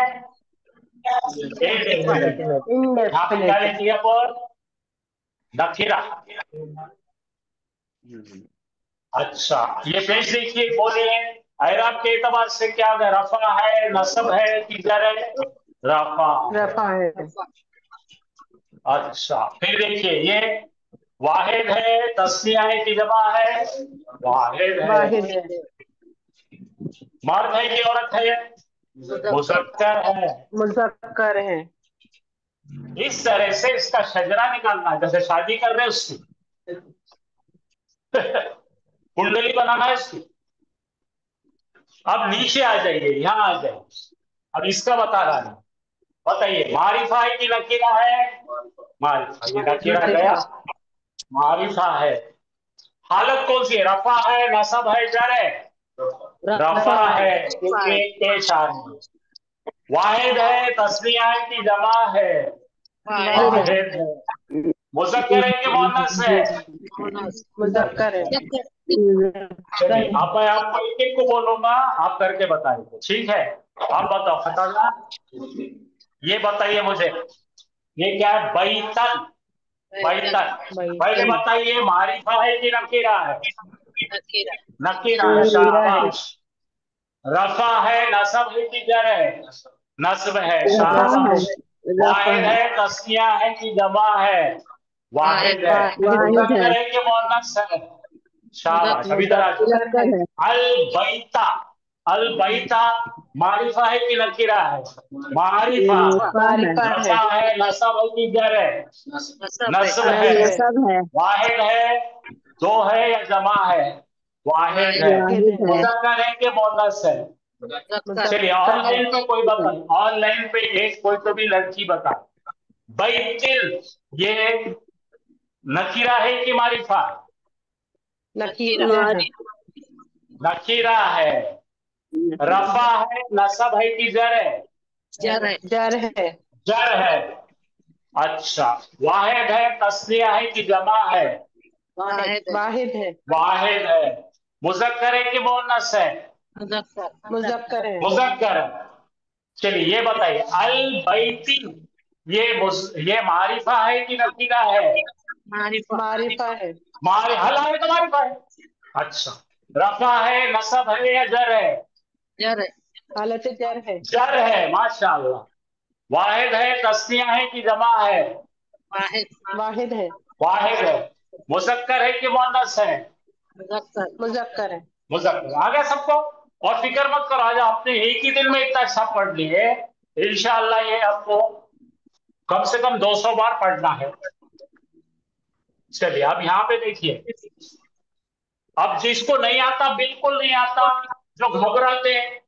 इंडेफिनेट। यहाँ पे क्या इनडेफिनेट। लिखिए पर? नखीरा। अच्छा, ये पेज देखिए, बोलिए। एराब के एतबार से क्या है? रफा है, नसब है कि जर है? रफा है। रफा है। अच्छा फिर देखिए, ये वाहिद है, तस्निया है कि जमा है? वाहिद है। वाहिद है। मर्द है कि औरत है? मुज़क्कर है। मुज़क्कर है। इस तरह से इसका शजरा निकालना है, जैसे शादी कर रहे हैं उसकी कुंडली बनाना है उसकी। अब नीचे आ जाइए, यहां आ जाइए। अब इसका बता रहा है, बताइए मारिफा है कि नकीरा है? मारिफा, ये नकीरा गया, मारिफा है। हालत कौन सी है? रफा है, नसब है, जर है? रफा है, क्योंकि पेश आ रही है। वाहिद है, तस्निया है कि जमा है? वाहिद है। मुज़क्कर है कि मुअन्नस है? मुज़क्कर है। चलिए अब मैं आपको एक एक को बोलूंगा, आप करके बताइए, ठीक है? आप बताओ खतरना, ये बताइए मुझे, ये क्या है? बैतन। बैतन। पहले बैतन। बताइए मारिफा है कि नकीरा है? नकीरा है, नकीरा है। शाबाश। रफा है, नसब है कि जर है? नस्ब है, रफा है। शाबाश। रफा वाहिद है। है, तस्निया है कि जमा है? वाहिद है। वाहिद है। मुज़क्कर है कि मुअन्नस है? शाबाश। अब इधर आ जाओ। मुज़क्कर है। अल बैता। अल बैता मारिफा है कि नकीरा है? मारिफा है। मारिफा है। रफा है, नसब है कि जर है? नस्ब है। नसब है। वाहिद है, दो है या जमा है? वाहिद है। वाहिद है। मुज़क्कर है कि मुअन्नस है? चलिए मुज़क्कर है। ऑनलाइन पे कोई बताए, ऑनलाइन पे एक कोई तो भी लड़की बताए। बैतिल, ये नकीरा है कि मारिफा? नकीरा है। नकीरा है। रफा है, नसब है कि जर है? जर है। जर है। अच्छा, वाहिद है, तस्निया है कि जमा है? वाहिद है। वाहिद है। मुज़क्कर है कि मुअन्नस है? मुज़क्कर है। मुज़क्कर है। चलिए ये बताइए, अल बैती, ये मारिफा है कि नकीरा है? मारिफा है। मारे हल है तो मारिफा है। अच्छा, रफा है, नसब है या जर है? हालत जर है। जर है, माशाअल्लाह। वाहिद है, तस्निया है कि जमा है? वाहिद है। वाहिद है। मुज़क्कर है कि मुअन्नस है? मुज़क्कर है। मुज़क्कर। आ गया सबको? और फिक्र मत करो, आज आपने एक ही दिन में इतना अच्छा पढ़ लिए, इंशाअल्लाह ये आपको कम से कम 200 बार पढ़ना है। चलिए अब यहाँ पे देखिए, अब जिसको नहीं आता, बिल्कुल नहीं आता, जो घबराते हैं,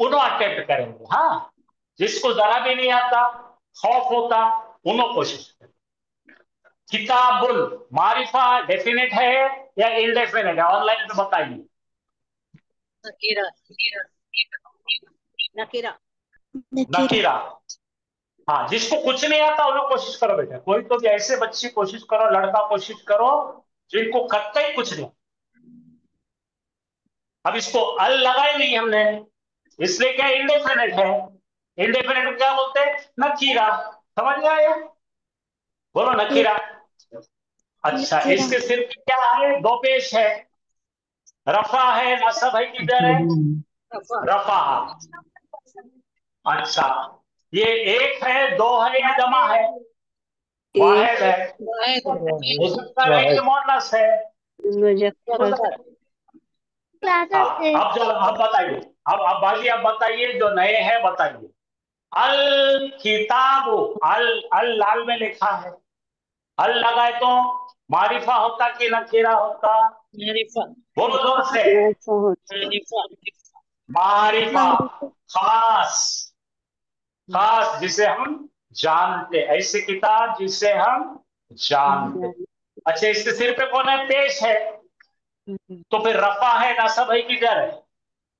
उन्हों अटेम्प्ट करेंगे। हाँ, जिसको जरा भी नहीं आता, खौफ होता, उन्हों कोशिश करें। किताबुल मारिफा डेफिनेट है या इनडेफिनेट है? ऑनलाइन पे बताइए। नकीरा। हाँ, जिसको कुछ नहीं आता उन्होंने कोशिश करो बेटा, कोई तो भी ऐसे बच्ची कोशिश करो, लड़का कोशिश करो जिनको कतई कुछ नहीं। अब इसको अल लगाई नहीं हमने, इसलिए क्या इंडेफिनेट है? इंडेफिनेट को क्या बोलते हैं? नकीरा। समझ में आया? बोलो नकीरा। अच्छा, इसके सिर पे क्या है? दो पेश है। रफा है, नसब है, किधर है? रफा। अच्छा, ये एक है, दो है या जमा है? वाहिद है। मुज़क्कर है कि मुअन्नस है? मुज़क्कर। हाँ, अब बताइए। अब बाकी अब बताइए, जो नए हैं बताइए। अल किताबु, अल लाल में लिखा है, अल लगाए तो मारिफा होता कि नकीरा होता? बोलो जोर से। ऐसा होता मारिफा। खास। खास जिसे हम जानते, ऐसी किताब जिसे हम जानते। अच्छा, इसके सिर पे कौन है? पेश है। तो फिर रफा है, नसब है, किधर है?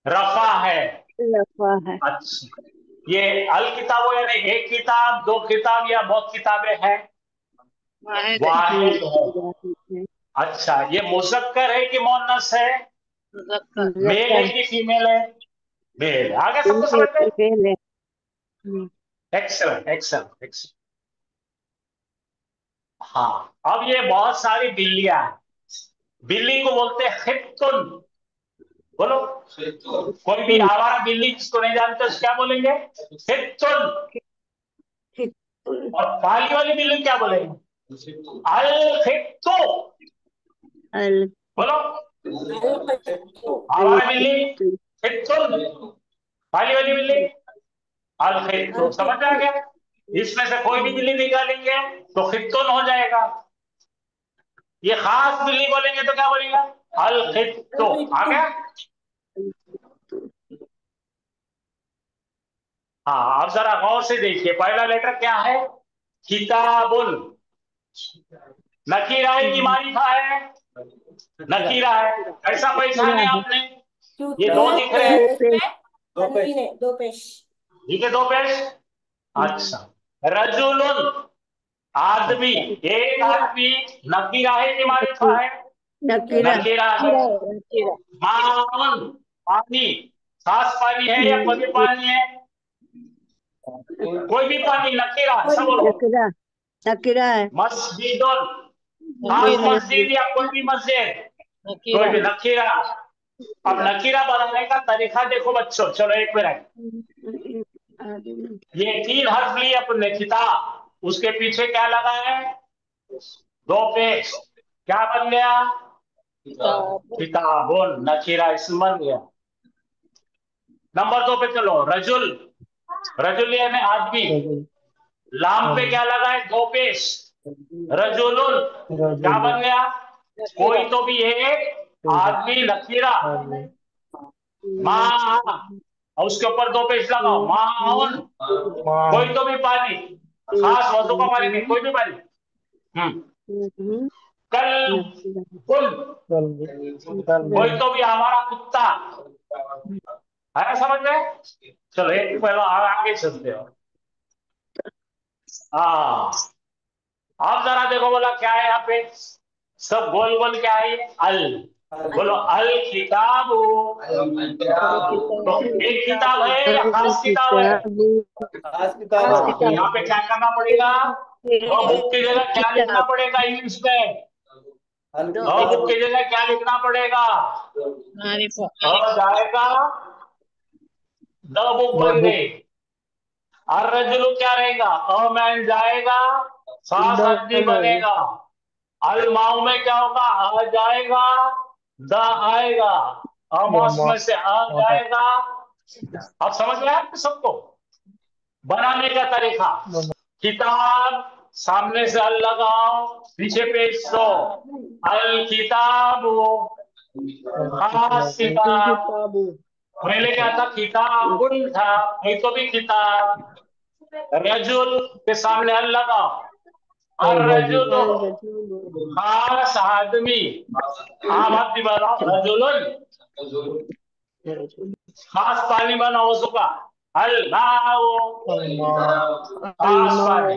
रफा है। लफा है। अच्छा, ये अल किताब यानी एक किताब, दो किताब या बहुत किताबें हैं? वाहिद है। वाहिद है। अच्छा, ये मुज़क्कर है कि मुअन्नस है? मेल है मुज़क्कर। कि फीमेल है? मेल। आगे सबको समझ में? फेल है। Excellent excellent excellent. हाँ, अब ये बहुत सारी बिल्लियां हैं। बिल्ली को बोलते हैं खित्तुन। बोलो, कोई भी आवारा बिल्ली जिसको नहीं जानते उसको क्या बोलेंगे? खित्तुन। और काली वाली बिल्ली क्या बोलेंगे? अल खित्तु। अल बोलो, आवारा बिल्ली खित्तुन, काली वाली बिल्ली अल खित्तु। समझ आ गया? इसमें से कोई भी बिल्ली निकालेंगे तो खित्तुन हो जाएगा। ये खास बिल्ली बोलेंगे तो क्या बोलेंगे? अल खित्तु। आ गया? हाँ, अब जरा गौर से देखिए, पहला लेटर क्या है? किताबुल। नकीरा है कि मारिफा है? नकीरा है। ऐसा पहचाने आपने? ये दो दिख रहे हैं, दो पेश ठीक है, दो पेश। अच्छा, रजुलुन, आदमी, एक आदमी। नकीरा है कि मारिफा है? नकीरा नकीरा है। नकीरा माउन, पानी, खास पानी है या कोई भी पानी है? कोई भी पानी नकीरा है, सब बोलो। नकीरा नकीरा है। मस्जिदुन, खास मस्जिद या कोई भी मस्जिद? कोई भी नकीरा। अब नकीरा बनाने का तरीका देखो बच्चों, चलो एक मिनट। ये 3 हर्फ लिए अपने किताब, उसके पीछे क्या लगा है? 2 पेश। क्या बन गया? किताबुन। नकीरा इसम बन गया। नंबर 2 पे चलो, रजुल। रजुल यानी आदमी, लाम पे क्या लगा है? 2 पेश। रजुलुन क्या बन गया? कोई तो भी एक आदमी, नकीरा। माँ, और उसके ऊपर 2 पेश लगाओ, माउन, कोई तो भी पानी, खास वजू का पानी नहीं, कोई भी पानी। कल कुल, कोई तो भी हमारा कुत्ता है, समझ में? चलो एक पहले आगे चलते हो। हाँ, अब जरा देखो, बोला क्या है यहाँ पे? सब गोल गोल क्या है? अल। बोलो, अल किताब। तो एक किताब है या खास किताब है? आज किताब हाँ, तो यहाँ पे क्या करना पड़ेगा? दो बुक की जगह क्या लिखना पड़ेगा इंग्लिश में? दो बुक की जगह क्या लिखना पड़ेगा? हो जाएगा, द बुक बन गई। अर्रजुलु क्या रहेगा? अ मैन जाएगा, सा सब्जी बनेगा। अल माऊ में क्या होगा? आ जाएगा, द आएगा। अमौस में से आ जाएगा। अब समझ में आया सबको? बनाने का तरीका, किताब सामने से अल लगाओ, पीछे पेश दो, अल किताब, खास किताब। पहले क्या था? किताबुल था, नहीं तो भी किताब। रजुल के सामने अल लगाओ, और रजुल खास आदमी। आम आदमी बनाओ, रजुलन। खास पानी बनाओ उसका, अल माओ, खास पानी।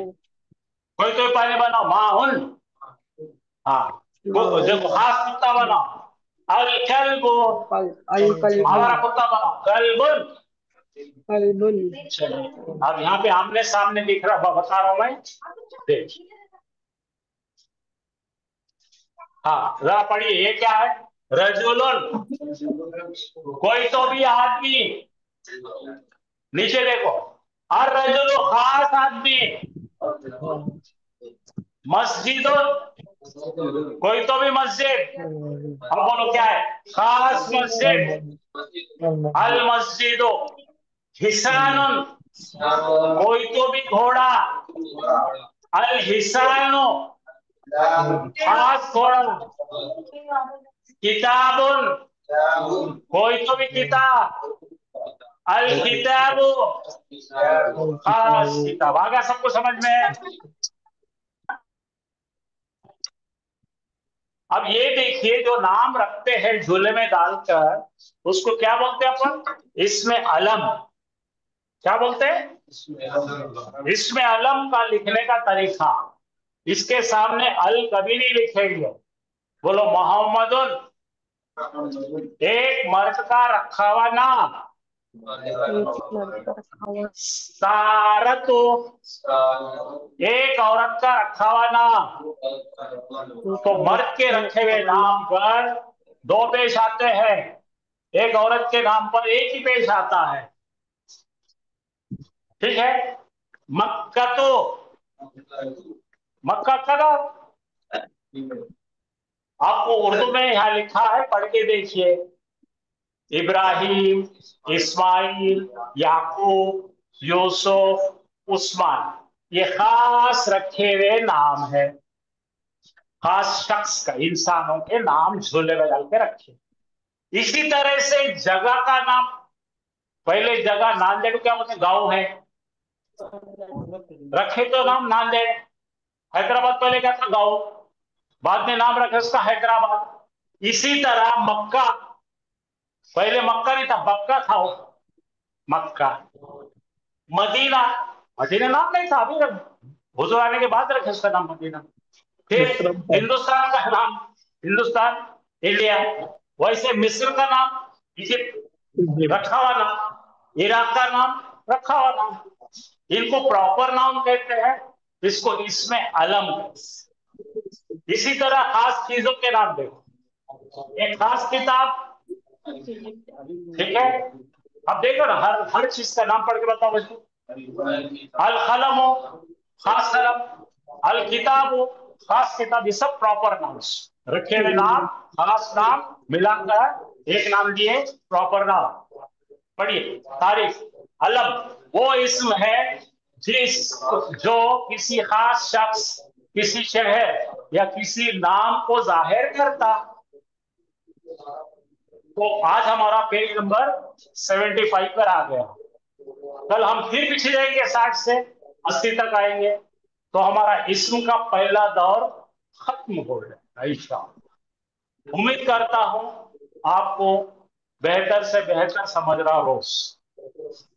कोई तो पानी बनाओ, माउन। हाँ, देखो, खास कुत्ता बनाओ, अल कल्बो, हमारा कुत्ता बनाओ, कल्बुन। चलो, अब यहाँ पे आमने सामने दिख रहा, बता रहा हूं मैं, देख। हाँ, जरा पढ़िए, ये क्या है? रजुलन, कोई तो भी आदमी। नीचे देखो, और रजुल, खास आदमी। मस्जिदुन, कोई तो भी मस्जिद। अब बोलो क्या है? खास मस्जिद। अल मस्जिदो, हिसानुन, कोई तो भी घोड़ा। अल हिसानो, खास घोड़ा। किताबुन, कोई तो भी किताब। अल किताबु, खास किताब। आ गया सबको समझ में? अब ये देखिए, जो नाम रखते हैं झूले में डालकर, उसको क्या बोलते हैं अपन? इसमें अलम। क्या बोलते हैं? इसमें अलम का लिखने का तरीका, इसके सामने अल कभी नहीं लिखेंगे। बोलो, मोहम्मदुन, एक मर्द का रखा हुआ नाम। सारतो, एक औरत का रखा हुआ नाम। तो मर्द के रखे हुए नाम पर 2 पेश आते हैं, एक औरत के नाम पर एक ही पेश आता है, ठीक है। मक्का तो, मक्का करो, आपको उर्दू में यहां लिखा है, पढ़ के देखिए। इब्राहिम, इस्माइल, याकूब, यूसुफ, उस्मान, ये खास रखे हुए नाम है, खास शख्स का, इंसानों के नाम झोले में डाल के रखे। इसी तरह से जगह का नाम, पहले जगह नांदेड़ क्या बोलते, गांव है, रखे तो नाम नांदेड़। हैदराबाद पहले क्या था, गांव, बाद में नाम रखे उसका हैदराबाद। इसी तरह मक्का, पहले मक्का नहीं था, बक्का था वो, मक्का। मदीना, मदीना नाम नहीं था, अभी हुजूर आने के बाद रखे उसका नाम मदीना। फिर हिंदुस्तान का नाम, हिंदुस्तान, इंडिया। वैसे मिस्र का नाम इजिप्ट, रखा हुआ नाम। इराक का नाम, रखा हुआ नाम। इनको प्रॉपर नाम कहते हैं, इसको इसमें अलम कहते हैं। इसी तरह खास चीजों के नाम देखो, एक खास किताब, ठीक है। अब देखो ना, हर हर चीज का नाम पढ़ के बताओ बच्चों। अल कलम हो, खास कलम। अल किताब हो, खास किताब। ये सब प्रॉपर नाम रखे हुए नाम, खास नाम मिलाकर एक नाम दिए, प्रॉपर नाम। पढ़िए, तारीफ। अलम वो इस्म है जिस जो किसी खास शख्स, किसी शहर या किसी नाम को जाहिर करता। तो आज हमारा पेज नंबर 75 पर आ गया। कल हम फिर पीछे जाएंगे, 60 से 80 तक आएंगे, तो हमारा इस्म का पहला दौर खत्म हो जाएगा इंशाअल्लाह। उम्मीद करता हूं आपको बेहतर से बेहतर समझ रहा हो।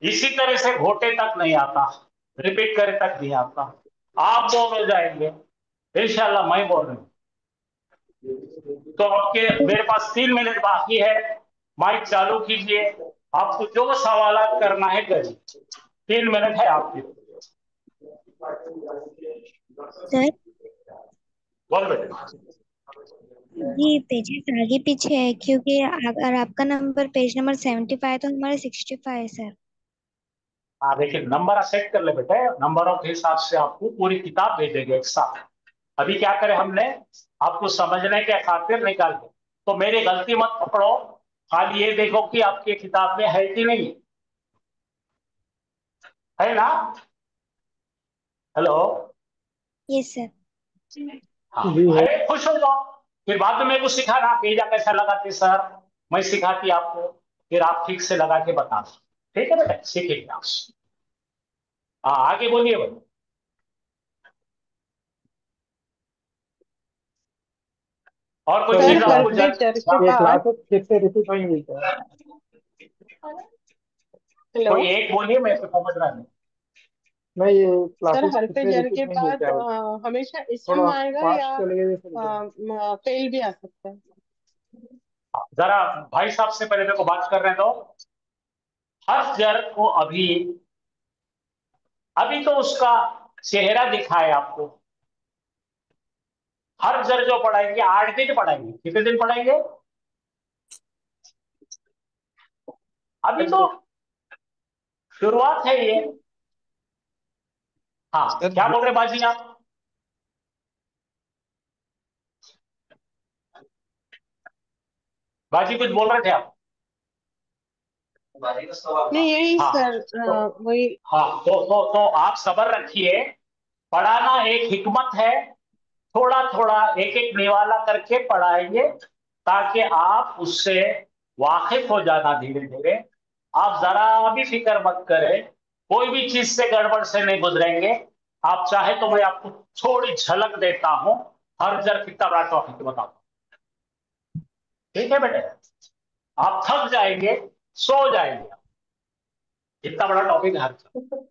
इसी तरह से घोटे तक नहीं आता, रिपीट करे तक नहीं आता, आप बोर हो जाएंगे इंशाअल्लाह, मैं बोल रहा हूं। तो आपके, मेरे पास 3 मिनट बाकी है, माइक चालू कीजिए, आपको जो सवाल करना है करिए, 3 मिनट है आपके। सर बोल बेटे। जी, पेजेस आगे पीछे है क्योंकि अगर आपका नंबर पेज नंबर 75 है तो हमारा 65 है सर। हाँ देखिए, नंबर सेट कर ले बेटे, नंबरों के हिसाब से आपको पूरी किताब भेजेंगे एक साथ। अभी क्या करें हमने, आपको समझने के खातिर निकाल के, तो मेरी गलती मत पकड़ो, खाली ये देखो कि आपकी किताब में है कि नहीं है ना। Hello, yes sir. हाँ है, खुश हो जाओ। फिर बाद में मेरे को सिखाना पेजा कैसा लगाते सर, मैं सिखाती आपको, फिर आप ठीक से लगा के बता दो, ठीक है बेटा, सीखेंगे आप। हाँ आगे बोलिए भाई। और कोई सर चीज आपको हल्फे जर के बाद हेलो कोई एक बोलिए, मैं तो समझ रहा नहीं। सर हल्फे जर के बाद हमेशा इसम आएगा या फेल भी आ सकता है। जरा भाई साहब से पहले मेरे को बात कर रहे दो। हर जर को अभी अभी तो उसका चेहरा दिखाए आपको। हर जर जो पढ़ाएंगे 8 दिन पढ़ाएंगे, कितने दिन पढ़ाएंगे, अभी तो शुरुआत है ये। हाँ सर क्या बोल रहे बाजी आप, बाजी कुछ बोल रहे थे आप। नहीं यही हाँ सर वही। हाँ, तो आप सब्र रखिए। पढ़ाना एक हिकमत है, थोड़ा थोड़ा एक एक निवाला करके पढ़ाएंगे, ताकि आप उससे वाकिफ हो जाना धीरे धीरे। आप जरा भी फिक्र मत करें, कोई भी चीज से गड़बड़ से नहीं गुजरेंगे। आप चाहे तो मैं आपको थोड़ी झलक देता हूं, हर जर कितना बड़ा टॉपिक बताता हूं, ठीक है बेटे। आप थक जाएंगे, सो जाएंगे, इतना बड़ा टॉपिक है हर जर।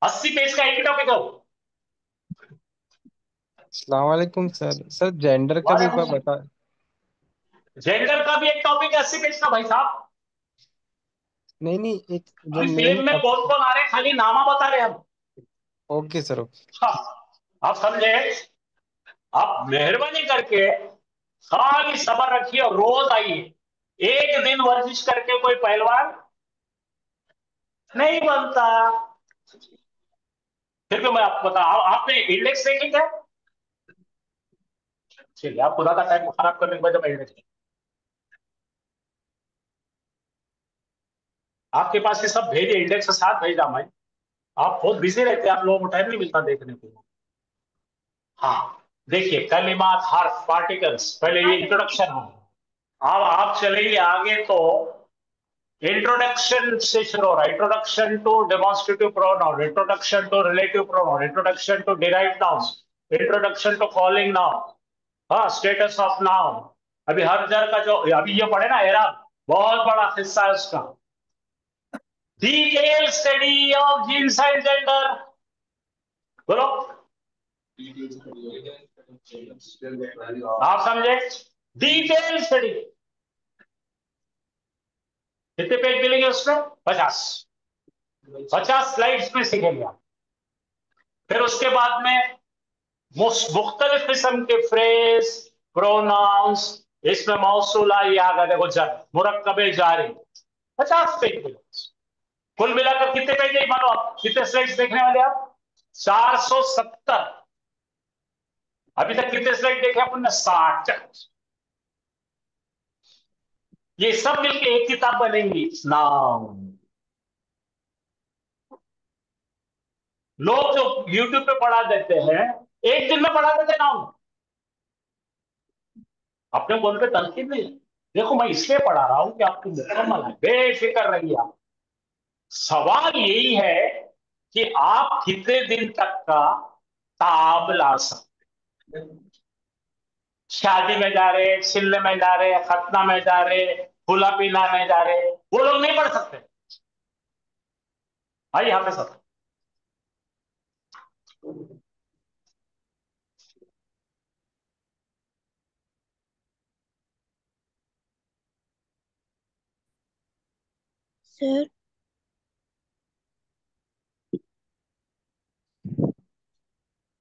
80 पेज का एक ही टॉपिक हो। अस्सलाम वालेकुम सर। सर जेंडर का भी एक बार बता। जेंडर का भी एक टॉपिक है 80 पेज का भाई साहब। नहीं नहीं, एक जो अभी मेन फिल्म में कौन कौन आ रहे हैं, खाली नामा बता रहे हैं हम। Okay sir, okay. हाँ, आप समझे। आप मेहरबानी करके खाली सब्र रखिए और रोज आइए। एक दिन वर्जिश करके कोई पहलवान नहीं बनता। फिर भी मैं आपको बता, आपने इंडेक्स देखी क्या? चलिए, आप खुदा का टाइम खराब करने के बाद इंडेक्स, आपके पास ये सब भेजे, इंडेक्स के साथ भेजा मैं। आप बहुत बिजी रहते हैं, आप लोगों को टाइम नहीं मिलता देखने को। हाँ, देखिए कलिमात, हर्फ, पार्टिकल्स, पहले ये इंट्रोडक्शन हो। अब आप चलेंगे आगे तो इंट्रोडक्शन से शुरू हो रहा है। Introduction to demonstrative pronoun, introduction to relative pronoun, introduction to derived nouns, introduction to calling noun, हाँ, स्टेटस ऑफ नाउन। अभी हर जर का जो अभी ये पढ़े ना एराब, बहुत बड़ा हिस्सा है उसका। Detail study of genes and gender, बोलो आप समझे? Detail study. कितने पेज मिलेंगे उसमें? 50 स्लाइड्स में सीखेंगे आप। फिर उसके बाद में मुख्तलिफ किस्म के फ्रेज, प्रोनाउंस, इसमें मौसूला, ये आ गया देखो जर, मुरक्कबे जारी, 50 पेज मिलेंगे। कुल मिलाकर कितने पेज है मानो आप, कितने स्लाइड्स देखने वाले आप? 470। अभी तक कितने स्लाइड देखे अपन? 60। ये सब मिलके एक किताब बनेंगी, नाउन। लोग जो YouTube पे पढ़ा देते हैं, एक दिन में पढ़ा देते नाउन। अपने बोल पे तनकीद नहीं, देखो मैं इसलिए पढ़ा रहा हूं कि आपको मुकम्मल है, बेफिक्र रहिए आप। सवाल यही है कि आप कितने दिन तक का ताब ला सकते। शादी में जा रहे, चिल्ले में जा रहे, खतना में जा रहे, खुला पीना में जा रहे, वो लोग नहीं पढ़ सकते। हाँ, यहाँ पे सब sir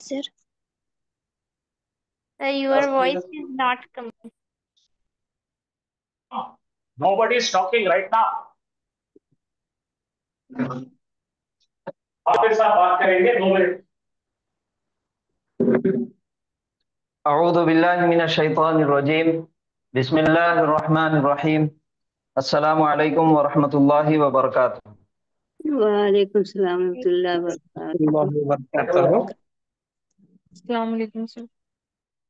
sir your voice is not coming. nobody is talking right now. आपके साथ बात करेंगे 2 मिनट। अऊज़ु बिल्लाहि मिनश शैतानिर रजीम, बिस्मिल्लाहिर रहमानिर रहीम, अस्सलामु अलैकुम व रहमतुल्लाहि व बरकातुहू। वालेकुम सलाम रहमतुल्लाहि व बरकातहू। अस्सलाम वालेकुम सर।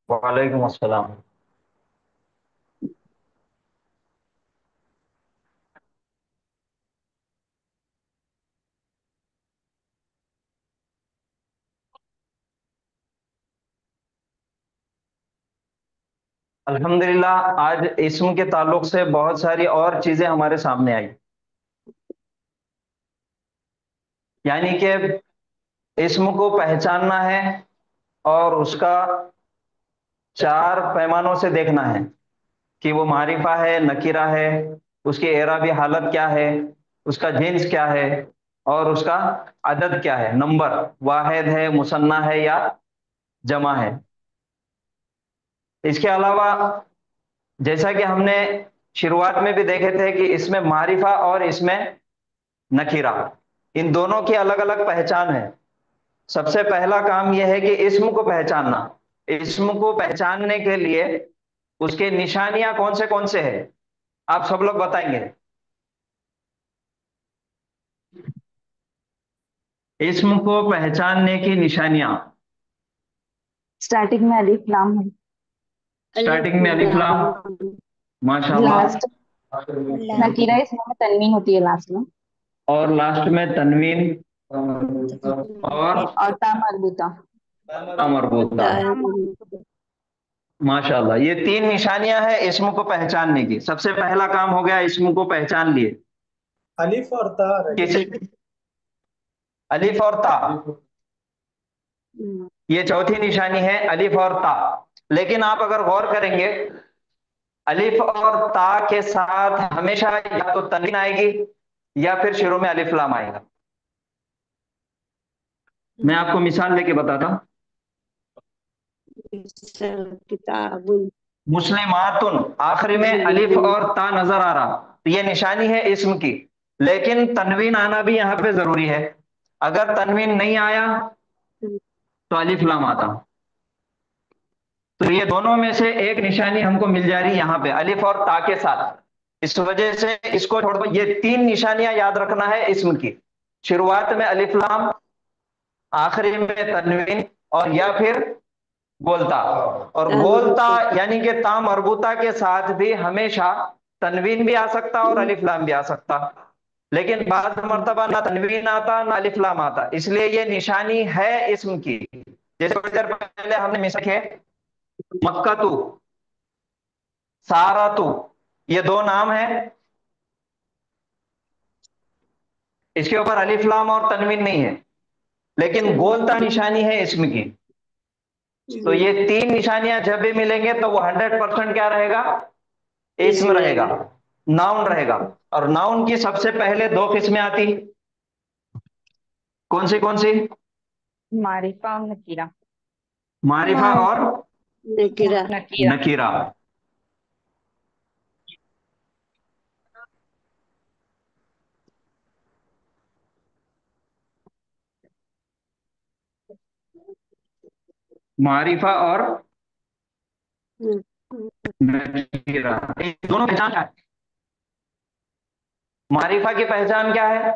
वालेकुम अस्सलाम। अल्हम्दुलिल्लाह, आज इस्म के ताल्लुक से बहुत सारी और चीजें हमारे सामने आई। यानी कि इस्म को पहचानना है और उसका 4 पैमानों से देखना है कि वो मारिफा है, नकीरा है, उसकी एराबी हालत क्या है, उसका जिन्स क्या है, और उसका अदद क्या है, नंबर वाहिद है, मुसन्ना है या जमा है। इसके अलावा जैसा कि हमने शुरुआत में भी देखे थे कि इसमें मारिफा और इसमें नकीरा, इन दोनों की अलग अलग पहचान है। सबसे पहला काम यह है कि इस्म को पहचानना। इस्म को पहचानने के लिए उसके निशानियां कौन से हैं, आप सब लोग बताएंगे। इस्म को पहचानने की निशानियां। स्टार्टिंग में अलिफ लाम है। स्टार्टिंग में अलिफ लाम, माशाल्लाह। लास्ट नकीरा इसमें तनवीन होती है लास्ट में, और लास्ट में तनवीन और ता मरबूता। मरबूता। माशाल्लाह, ये 3 निशानियां हैं इस्म को पहचानने की। सबसे पहला काम हो गया, इस्म को पहचान लिए। अलिफ और ता, किसी अलिफ और ता, ये चौथी निशानी है, अलिफ और ता। लेकिन आप अगर गौर करेंगे, अलिफ और ता के साथ हमेशा या तो तनवीन आएगी या फिर शुरू में अलिफ लाम आएगा। मैं आपको मिसाल लेके बताता हूं। मुस्लिमातुन, आखिरी में अलिफ और ता नजर आ रहा, तो ये निशानी है इस्म की, लेकिन तनवीन आना भी यहाँ पे जरूरी है। अगर तनवीन नहीं आया तो अलिफ लाम आता। तो ये दोनों में से एक निशानी हमको मिल जा रही है यहाँ पे अलिफ और ता के साथ। इस वजह से इसको छोड़ दो, ये 3 निशानियां याद रखना है इस्म की। शुरुआत में अलिफ लाम, आखिरी में तनवीन, और या फिर गोलता। और गोलता यानी कि ता मरबूता के साथ भी हमेशा तनवीन भी आ सकता और अलिफ लाम भी आ सकता, लेकिन बाद मर्तबा ना तनवीन आता ना अलिफ लाम आता, इसलिए ये निशानी है इस्म की। जैसे थोड़ी देर पहले हमने मिसाल है मक्का तू, सारा तू, ये 2 नाम है, इसके ऊपर अलिफ लाम और तनवीन नहीं है, लेकिन गोलता निशानी है इस्म की। तो ये 3 निशानियां जब भी मिलेंगे तो वो 100% क्या रहेगा, इस्म रहेगा, नाउन रहेगा। और नाउन की सबसे पहले 2 किस्में आती, कौन सी? मारिफा और नकीरा। मारिफा और नकीरा। नकीरा। मारिफा और नकीरा, इन दोनों पहचान क्या है? मारिफा की पहचान क्या है?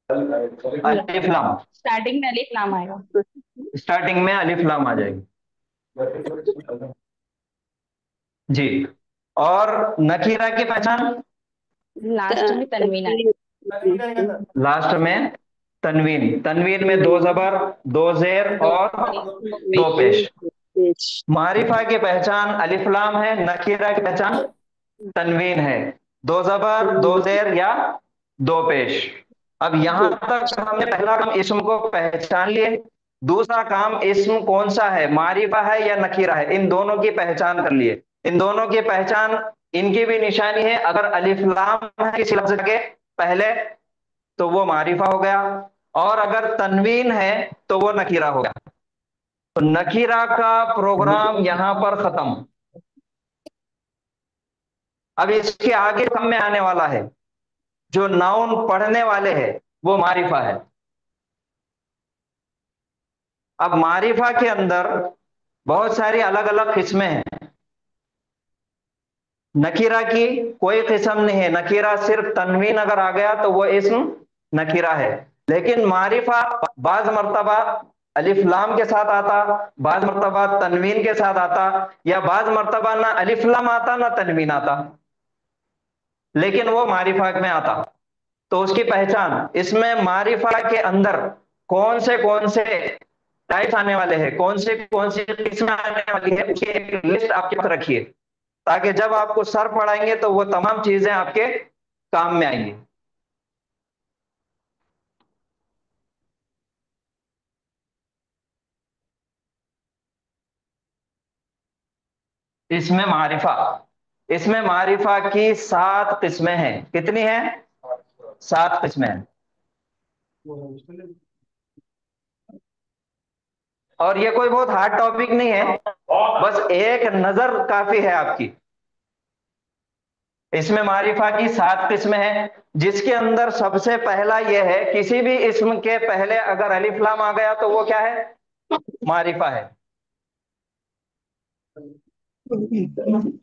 अलिफ लाम। स्टार्टिंग में अलिफ लाम आएगा। स्टार्टिंग में अलिफ लाम आ जाएगी जी। और नकीरा की पहचान? लास्ट में तनवीन आएगा। लास्ट में तनवीन। तनवीन में 2 जबर, 2 जेर और 2 पेश। मारिफा की पहचान अलिफ लाम है, नकीरा की पहचान तनवीन है, 2 जबर, 2 जेर या 2 पेश। अब यहां तक हमने पहला काम इस्म को पहचान लिए। दूसरा काम इस्म कौन सा है, मारिफा है या नकीरा है, इन दोनों की पहचान कर लिए। इन दोनों की पहचान, इनकी भी निशानी है, अगर अलिफ लाम है किसी लफ्ज के पहले तो वो मारिफा हो गया, और अगर तनवीन है तो वो नकीरा हो गया। तो नकीरा का प्रोग्राम यहां पर खत्म। अब इसके आगे कम में आने वाला है, जो नाउन पढ़ने वाले हैं वो मारिफा है। अब मारिफा के अंदर बहुत सारी अलग अलग किस्में हैं। नकीरा की कोई किस्म नहीं है, नकीरा सिर्फ तनवीन अगर आ गया तो वो इस्म नकीरा है। लेकिन मारिफा बाज मर्तबा अलिफ लाम के साथ आता, बाज मर्तबा तनवीन के साथ आता, या बाज मर्तबा ना अलिफ लाम आता ना तनवीन आता, लेकिन वो मारिफा में आता। तो उसकी पहचान, इसमें मारिफा के अंदर कौन से टाइप्स आने वाले हैं, कौन सी किस्में आने वाली है, उसकी एक लिस्ट आपके पास रखिए, ताकि जब आपको सर पढ़ाएंगे तो वो तमाम चीजें आपके काम में आएंगी। इसमें मारिफा की 7 किस्में हैं। कितनी हैं? 7 किस्में हैं। और ये कोई बहुत हार्ड टॉपिक नहीं है, बस एक नजर काफी है आपकी। इसमें मारिफा की 7 किस्में हैं, जिसके अंदर सबसे पहला यह है, किसी भी इस्म के पहले अगर अलिफ लाम आ गया तो वो क्या है, मारिफा है।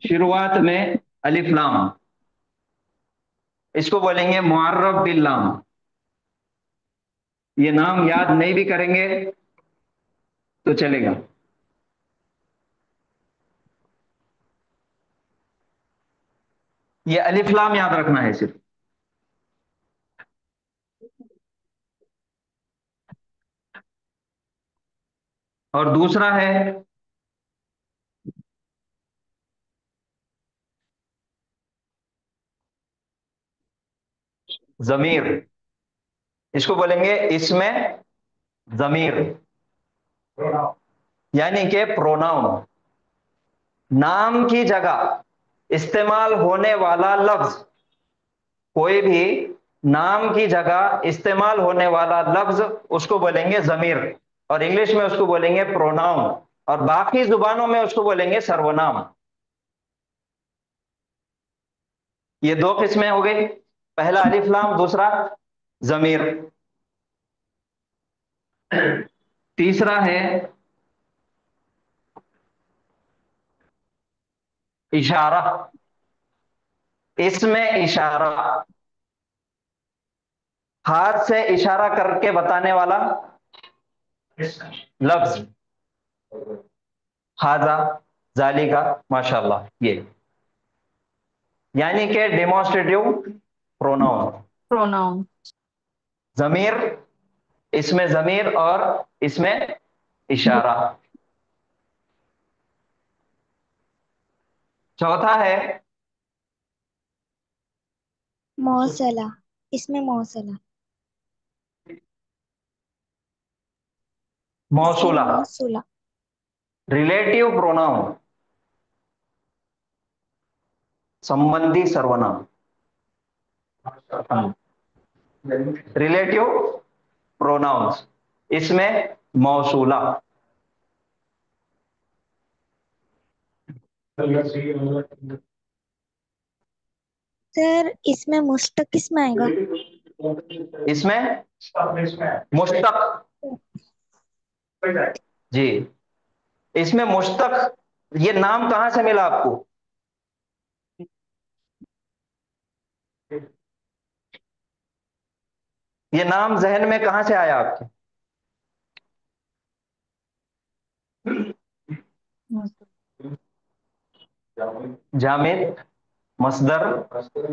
शुरुआत में अलिफ लाम, इसको बोलेंगे मुअर्रब बिल लाम। ये नाम याद नहीं भी करेंगे तो चलेगा। ये अलिफ लाम याद रखना है सिर्फ। और दूसरा है जमीर, इसको बोलेंगे इसमें जमीर, यानी कि प्रोनाउन। नाम की जगह इस्तेमाल होने वाला लफ्ज, कोई भी नाम की जगह इस्तेमाल होने वाला लफ्ज, उसको बोलेंगे जमीर, और इंग्लिश में उसको बोलेंगे प्रोनाउन, और बाकी जुबानों में उसको बोलेंगे सर्वनाम। ये दो किस्में हो गई, पहला अलिफ लाम, दूसरा जमीर। तीसरा है इशारा। इसमें इशारा, हाथ से इशारा करके बताने वाला लफ्ज, हाजा, जालिका, माशाल्लाह, ये यानी कि डेमोन्स्ट्रेटिव प्रोनाउन। प्रोनाउन। जमीर, इसमें जमीर और इसमें इशारा। चौथा है मौसला, इसमें मौसला, इसमें मौसूला, मौसुला, रिलेटिव प्रोनाउन, संबंधी सर्वनाम। रिलेटिव प्रोनाउंस, इसमें मौसूला। सर इसमें मुश्तक किसमें आएगा? इसमें मुश्तक, जी, इसमें मुश्तक, ये नाम कहां से मिला आपको? ये नाम जहन में कहां से आया आपके? जामिद, मस्दर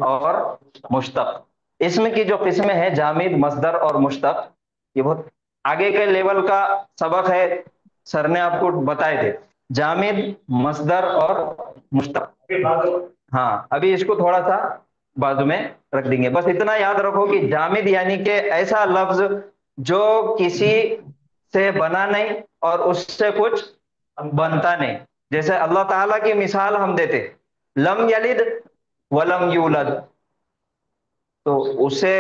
और मुश्तक। इसमें की जो किस्में हैं जामिद, मस्दर और मुश्तक, ये बहुत आगे के लेवल का सबक है, सर ने आपको बताए थे, जामिद, मस्दर और मुश्तक। हाँ, अभी इसको थोड़ा सा बाजू में रख देंगे। बस इतना याद रखो कि जामिद यानी कि ऐसा लफ्ज जो किसी से बना नहीं और उससे कुछ बनता नहीं। जैसे अल्लाह ताला की मिसाल हम देते, लम यलिद वलम यूलद, तो उससे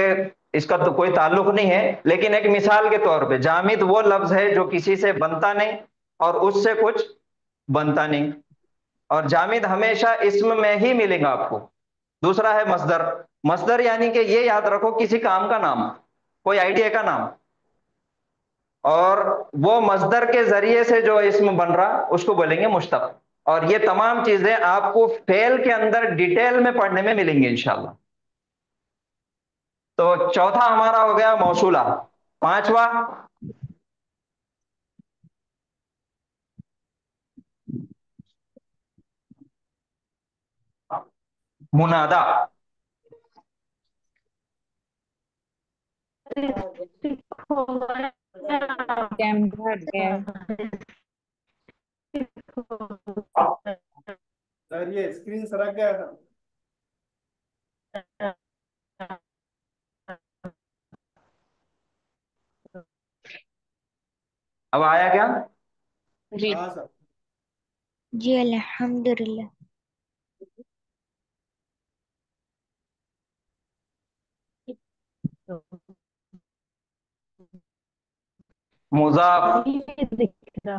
इसका तो कोई ताल्लुक नहीं है, लेकिन एक मिसाल के तौर पे जामिद वो लफ्ज है जो किसी से बनता नहीं और उससे कुछ बनता नहीं, और जामिद हमेशा इस्म में ही मिलेगा आपको। दूसरा है मस्दर। मस्दर यानी कि ये याद रखो किसी काम का नाम, कोई आइडिया का नाम, और वो मस्दर के जरिए से जो इस्म बन रहा उसको बोलेंगे मुश्तक। और ये तमाम चीजें आपको फेल के अंदर डिटेल में पढ़ने में मिलेंगी इंशाल्लाह। तो चौथा हमारा हो गया मौसूला। पांचवा मुनादा। कैमरा हट गया है। सर ये स्क्रीन सरक गया था। अब आया क्या? जी हाँ सर। जी अल्हम्दुलिल्लाह। मुजाफ, दिख रहा।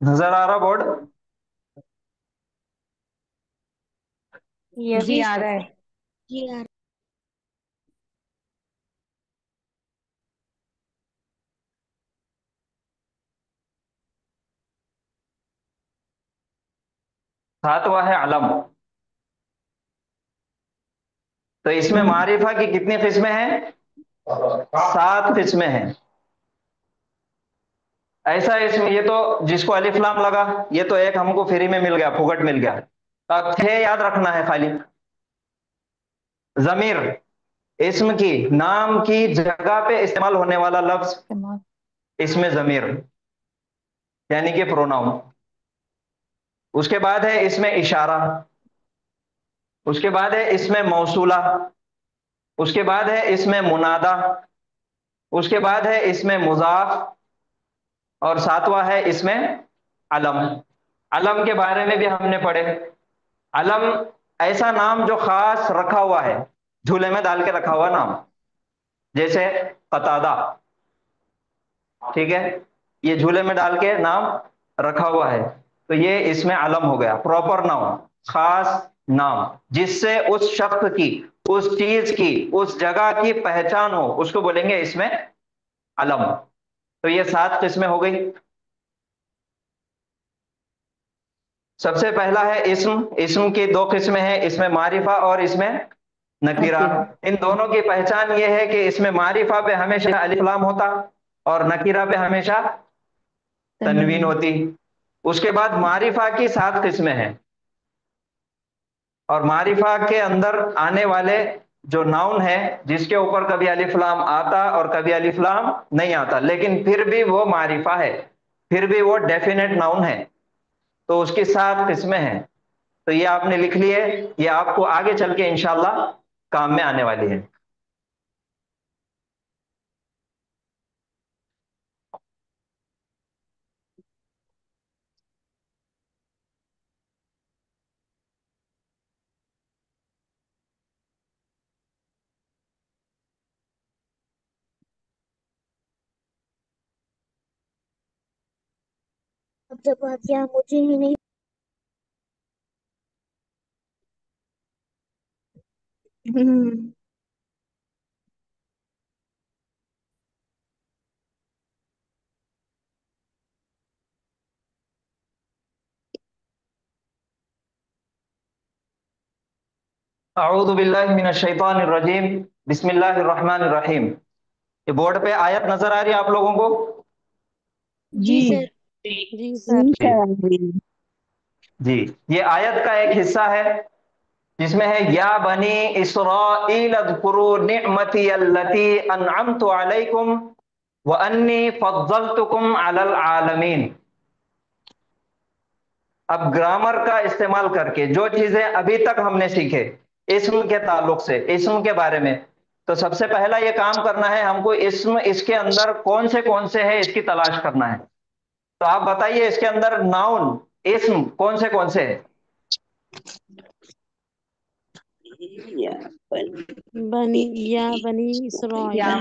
नजर आ रहा बोर्ड? ये भी जी आ सर, रहा है। जी आ सातवां है अलम। तो इसमें मारिफा की कितनी किस्में हैं? 7 किस्में हैं। ऐसा इसमें, ये तो जिसको अलिफ लाम लगा, ये तो एक हमको फ्री में मिल गया, फुकट मिल गया। अब 6 याद रखना है खाली। जमीर, इस्म की, नाम की जगह पे इस्तेमाल होने वाला लफ्ज, इसमें जमीर यानी कि प्रोनाउन। उसके बाद है इसमें इशारा, उसके बाद है इसमें मौसूला, उसके बाद है इसमें मुनादा, उसके बाद है इसमें मुजाफ, और सातवां है इसमें अलम। अलम के बारे में भी हमने पढ़े। अलम ऐसा नाम जो खास रखा हुआ है, झूले में डाल के रखा हुआ नाम, जैसे कतादा, ठीक है, ये झूले में डाल के नाम रखा हुआ है, तो ये इसमें अलम हो गया, प्रॉपर नाउन। खास नाम जिससे उस शख्स की, उस चीज की, उस जगह की पहचान हो, उसको बोलेंगे इसमें अलम। तो ये 7 किस्में हो गई। सबसे पहला है इस्म। इस्म की 2 किस्में हैं, इसमें मारिफा और इसमें नकीरा। इन दोनों की पहचान ये है कि इसमें मारिफा पे हमेशा अलिफ लाम होता और नकीरा पे हमेशा तनवीन होती। उसके बाद मारिफा की 7 किस्में हैं और मारिफा के अंदर आने वाले जो नाउन है जिसके ऊपर कभी अलिफ लाम आता और कभी अलिफ लाम नहीं आता, लेकिन फिर भी वो मारिफा है, फिर भी वो डेफिनेट नाउन है, तो उसकी 7 किस्में हैं। तो ये आपने लिख लिए, ये आपको आगे चल के इंशाल्लाह काम में आने वाली है। मुझे ही नहीं। अऊज़ु बिल्लाहि मिनश शैतानिर रजीम, बिस्मिल्लाहिर रहमानिर रहीम। ये बोर्ड पे आयत नजर आ रही है आप लोगों को? जी सर। जी सर। जी, ये आयत का एक हिस्सा है जिसमें है या बनी इस्राईल अज़्कुरू निअमती अल्लती अनअमतु अलैकुम व अन्नी फद्दलतुकुम अलल आलमीन। अब ग्रामर का इस्तेमाल करके जो चीजें अभी तक हमने सीखे इस्म के ताल्लुक से, इस्म के बारे में, तो सबसे पहला ये काम करना है हमको, इस्म इसके अंदर कौन से है इसकी तलाश करना है। तो आप बताइए इसके अंदर नाउन इस्म कौन से है? बनी इसराइल।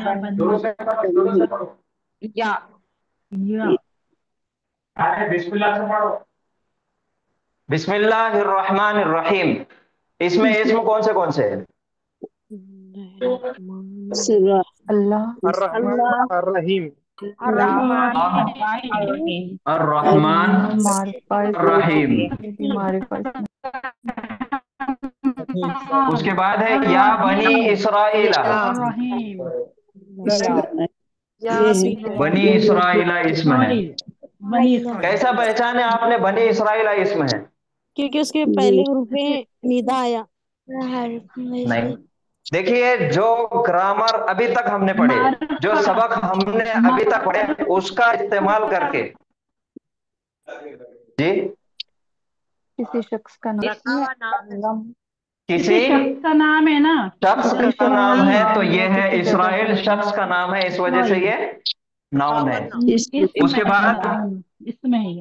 बिस्मिल्लाह से पढ़ो। बिस्मिल्लाहिर्रहमानिर्रहीम। इसमें इस्म कौन से है? अर्रहीम। अर्रहमान अर्रहीम। उसके बाद है या बनी इसराइला। बनी इसराइला इस्म है। कैसा पहचाने आपने बनी इसराइला इस्म है? क्योंकि उसके पहले हरूफ में निदा आया। नहीं, देखिए जो ग्रामर अभी तक हमने पढ़े, जो सबक हमने अभी तक पढ़े, उसका इस्तेमाल करके जी किसी शख्स का नाम, किसी शख्स का नाम है ना, शख्स का नाम है, तो ये है इस्राइल शख्स का नाम है, इस वजह से ये नाउन है। उसके बाद इसमें है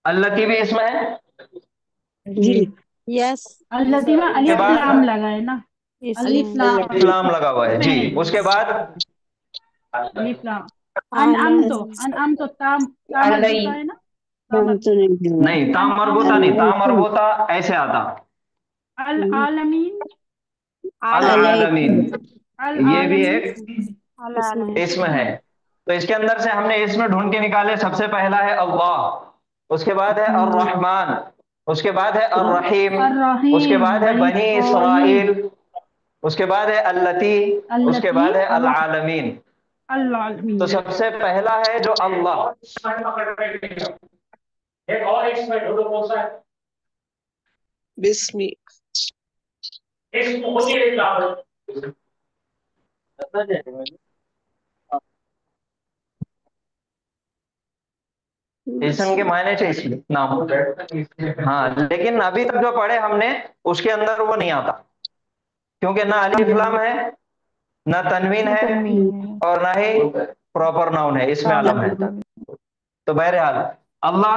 अल्लती भी इसमें है। यस। अल्लती में अलिफ लाम लगा है ना, अलिफ लाम लगा हुआ है जी। उसके बाद अलिफ लाम। अनअम तो ताम मरबूता है ना, नहीं, ताम मरबूता नहीं, ताम मरबूता ऐसे आता। अल आलमीन, आलमीन ये भी एक इसम है। तो इसके अंदर से हमने इसमें ढूंढ के निकाले। सबसे पहला है अल्लाह, उसके बाद है अर्रहमान, उसके बाद है अर्रहीम, उसके बाद है बनी इसराइल, उसके बाद है अल्लती, उसके बाद है अल आलमीन। तो सबसे पहला है जो अल्लाह। एक और इसमें ढूंढो कौन सा है? बिस्मी। इसमें होती है नाम। इस्म के मायने से इसलिए नाम। हाँ, लेकिन अभी तक जो पढ़े हमने उसके अंदर वो नहीं आता, क्योंकि ना अलिफ लाम है, ना तनवीन है, और ना ही प्रॉपर नाउन है, इसमें आलम है। तो बहरहाल अल्लाह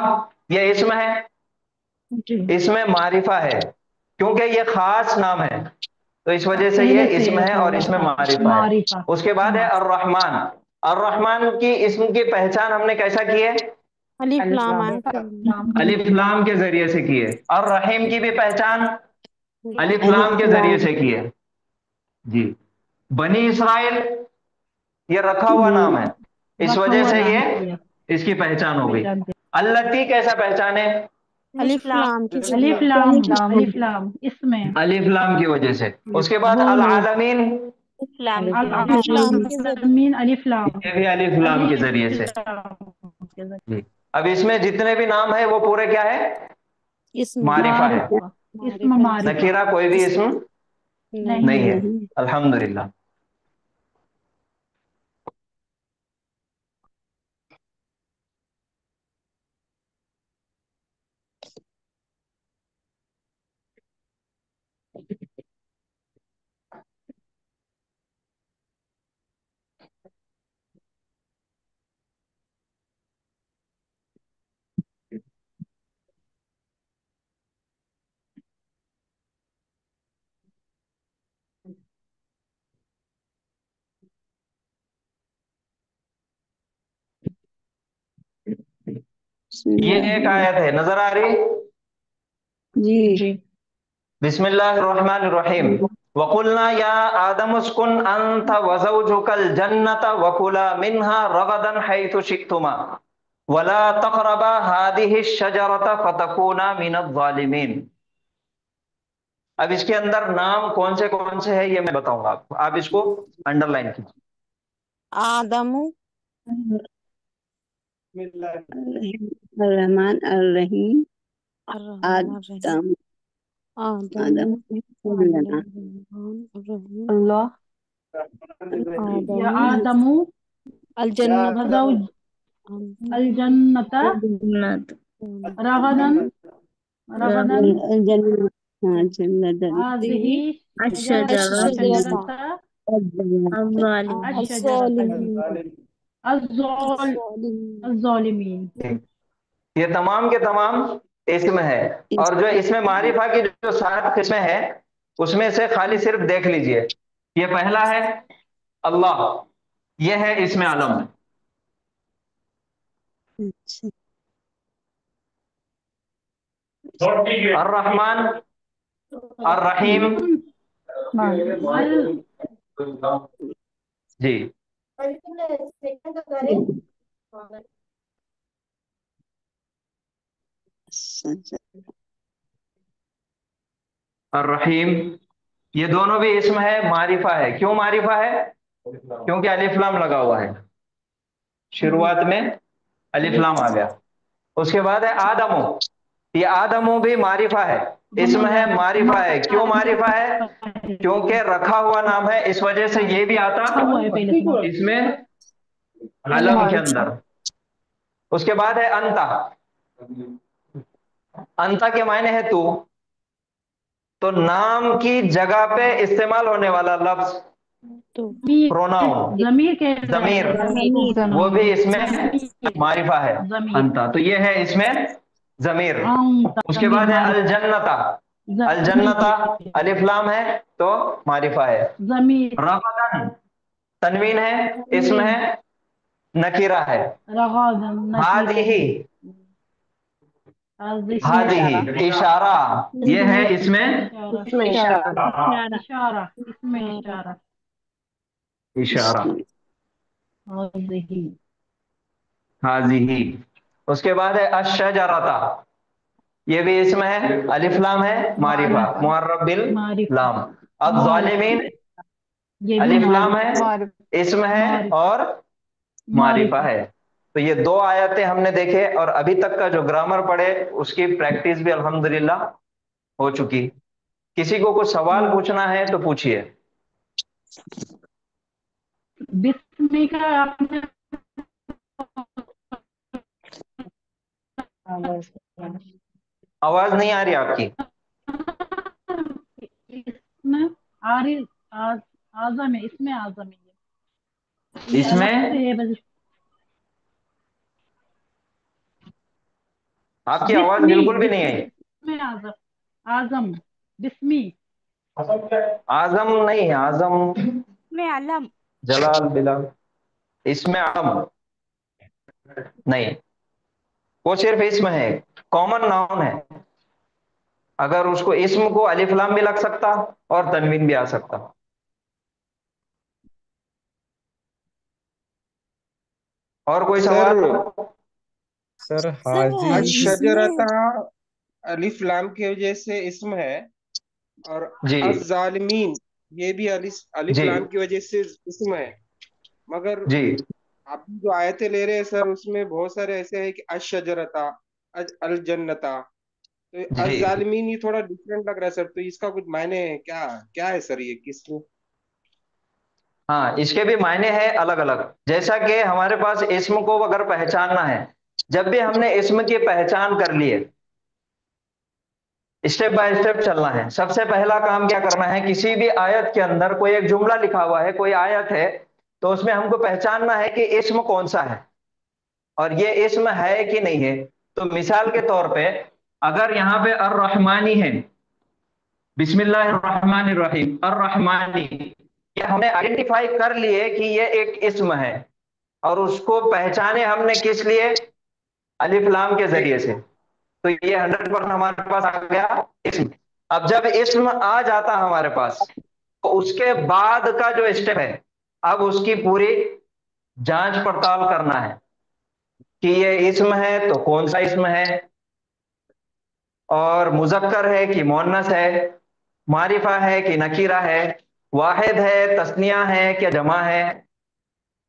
ये इसम है, इसमें मारिफा है, क्योंकि ये खास नाम है, तो इस वजह से ये इसम है और इसमें मारिफा है। उसके बाद है अर्रहमान। अर्रहमान की इस्म की पहचान हमने कैसा की है? अलिफ लाम आया। अलिफ लाम के जरिए से किए। और रहीम की भी पहचान अलिफ लाम के जरिए से किए। जी। बनी इसराइल ये रखा हुआ नाम है, इस रखा वजह हुआ से नाम ये है। इसकी पहचान हो गई। पहचानते। अल्लती कैसा पहचाने? अलिफ लाम की अलिफ लाम इसमें अलिफ लाम की वजह से। उसके बाद वो अल लोग आलमीन, अलिफ लाम मीन अलिफ लाम ये भी अलिफ लाम के जरिए से। जी। अब इसमें जितने भी नाम है वो पूरे क्या है? मारिफा है। इसमें मारिफा नकीरा कोई भी इसम नहीं है। अल्हम्दुलिल्लाह। ये एक आयत है, नजर आ रही? जी। बिस्मिल्लाहिर्रहमानिर्रहीम। वकुलना या आदम उस्कुन अंत वज़ौजुकल जन्नत वकुला मिन्हा रगदन हैथु शिक्तुमा वला तक़रबा हादिहि शजरत फतकूना मिनज़ ज़ालिमीन। अब इसके अंदर नाम कौन से है ये मैं बताऊंगा आपको, आप इसको अंडरलाइन कीजिए। आदमु, रहमान अर्रहीम अर्रहमान आदम आदम, अल्लाह या आदमु अल जन्नत, गज़ौज अल जन्नता रगदन जन्नत हाज़िही शजरता अज़्ज़ालिमीन। ये तमाम के तमाम इसम है। और जो इसमें मारिफा की जो 7 किस्में है उसमें से खाली सिर्फ देख लीजिए। ये पहला है अल्लाह, ये है इसमें आलम। अर्रहमान अर्रहीम जी। अर्रहीम ये दोनों भी इसम है, मारिफा है। क्यों मारिफा है? क्योंकि अलिफ लाम लगा हुआ है, शुरुआत में अलिफ लाम आ गया। उसके बाद है आदमो, ये आदमो भी मारिफा है, इसम है, मारिफा है। क्यों मारिफा है? क्योंकि रखा हुआ नाम है, इस वजह से ये भी आता इसमें अलम के अंदर। उसके बाद है अंता, अंता के मायने है तू, तो नाम की जगह पे इस्तेमाल होने वाला लफ्ज प्रोनाउन ज़मीर, वो भी इसमें मारिफा है अंता, तो ये है इसमें ज़मीर। उसके बाद है अल जन्नता, अल जन्नता अलिफ लाम है तो मारिफा है। रगदन तनवीन है, इसम है, नकीरा है। हादिही, हादिही इशारा, ये है इसमें इशारा। हाजिही। उसके बाद है अशजरता, ये भी इसम है, अलिफ लाम है, मारिफा, मुअर्रब बिल लाम। अब ज़ालिमीन अलिफ लाम है, इसम है और मारिफा है। तो ये 2 आयतें हमने देखे और अभी तक का जो ग्रामर पढ़े उसकी प्रैक्टिस भी अल्हम्दुलिल्लाह हो चुकी। किसी को कुछ सवाल पूछना है तो पूछिए। बिस्मी का आपने आवाज नहीं आ रही आपकी। इसमें आजम है, इसमें आजम है ये इसमें आपकी आवाज बिल्कुल भी नहीं आई। इसमें आजम, आजम बिस्मी, आजम नहीं, आजम में अलम, जलाल बिलाल, इसमें आलम नहीं। वो सिर्फ इसम है, कॉमन नाउन है। अगर उसको इसम को अलिफ लाम भी लग सकता और तनवीन भी आ सकता। और कोई सर सवाल? सर सर हाजी इसमें अशजरता अलिफ लाम की वजह से इसम है, और जी अज़ालिमीन ये भी अलिफ अलिफ जी लाम की वजह से इसम है। मगर जी आप जो आयतें ले रहे हैं सर, उसमें बहुत सारे ऐसे हैं कि अशजरता, अल जन्नता, तो जी अज़ालिमीन ये थोड़ा डिफरेंट लग रहा है सर। तो इसका कुछ मायने क्या क्या है सर, ये किस? हाँ, इसके भी मायने हैं अलग अलग। जैसा कि हमारे पास इसम को अगर पहचानना है, जब भी हमने इसम की पहचान कर ली है, स्टेप बाय स्टेप चलना है। सबसे पहला काम क्या करना है, किसी भी आयत के अंदर कोई एक जुमला लिखा हुआ है, कोई आयत है, तो उसमें हमको पहचानना है कि इसम कौन सा है और ये इसम है कि नहीं है। तो मिसाल के तौर पे अगर यहाँ पे अर रहमानी है, बिस्मिल्लाहिर्रहमानिर्रहीम, अर रहमानी, ये हमने आइडेंटिफाई कर लिए कि ये एक इसम है, और उसको पहचाने हमने किस लिए, अलिफ लाम के जरिए से। तो ये 100% हमारे पास आ गया इस्म। अब जब इस्म आ जाता हमारे पास, तो उसके बाद का जो स्टेप है, अब उसकी पूरी जांच पड़ताल करना है कि ये इस्म है तो कौन सा इस्म है, और मुजक्कर है कि मुअन्नस है, मारिफा है कि नकीरा है, वाहिद है, तस्निया है क्या जमा है,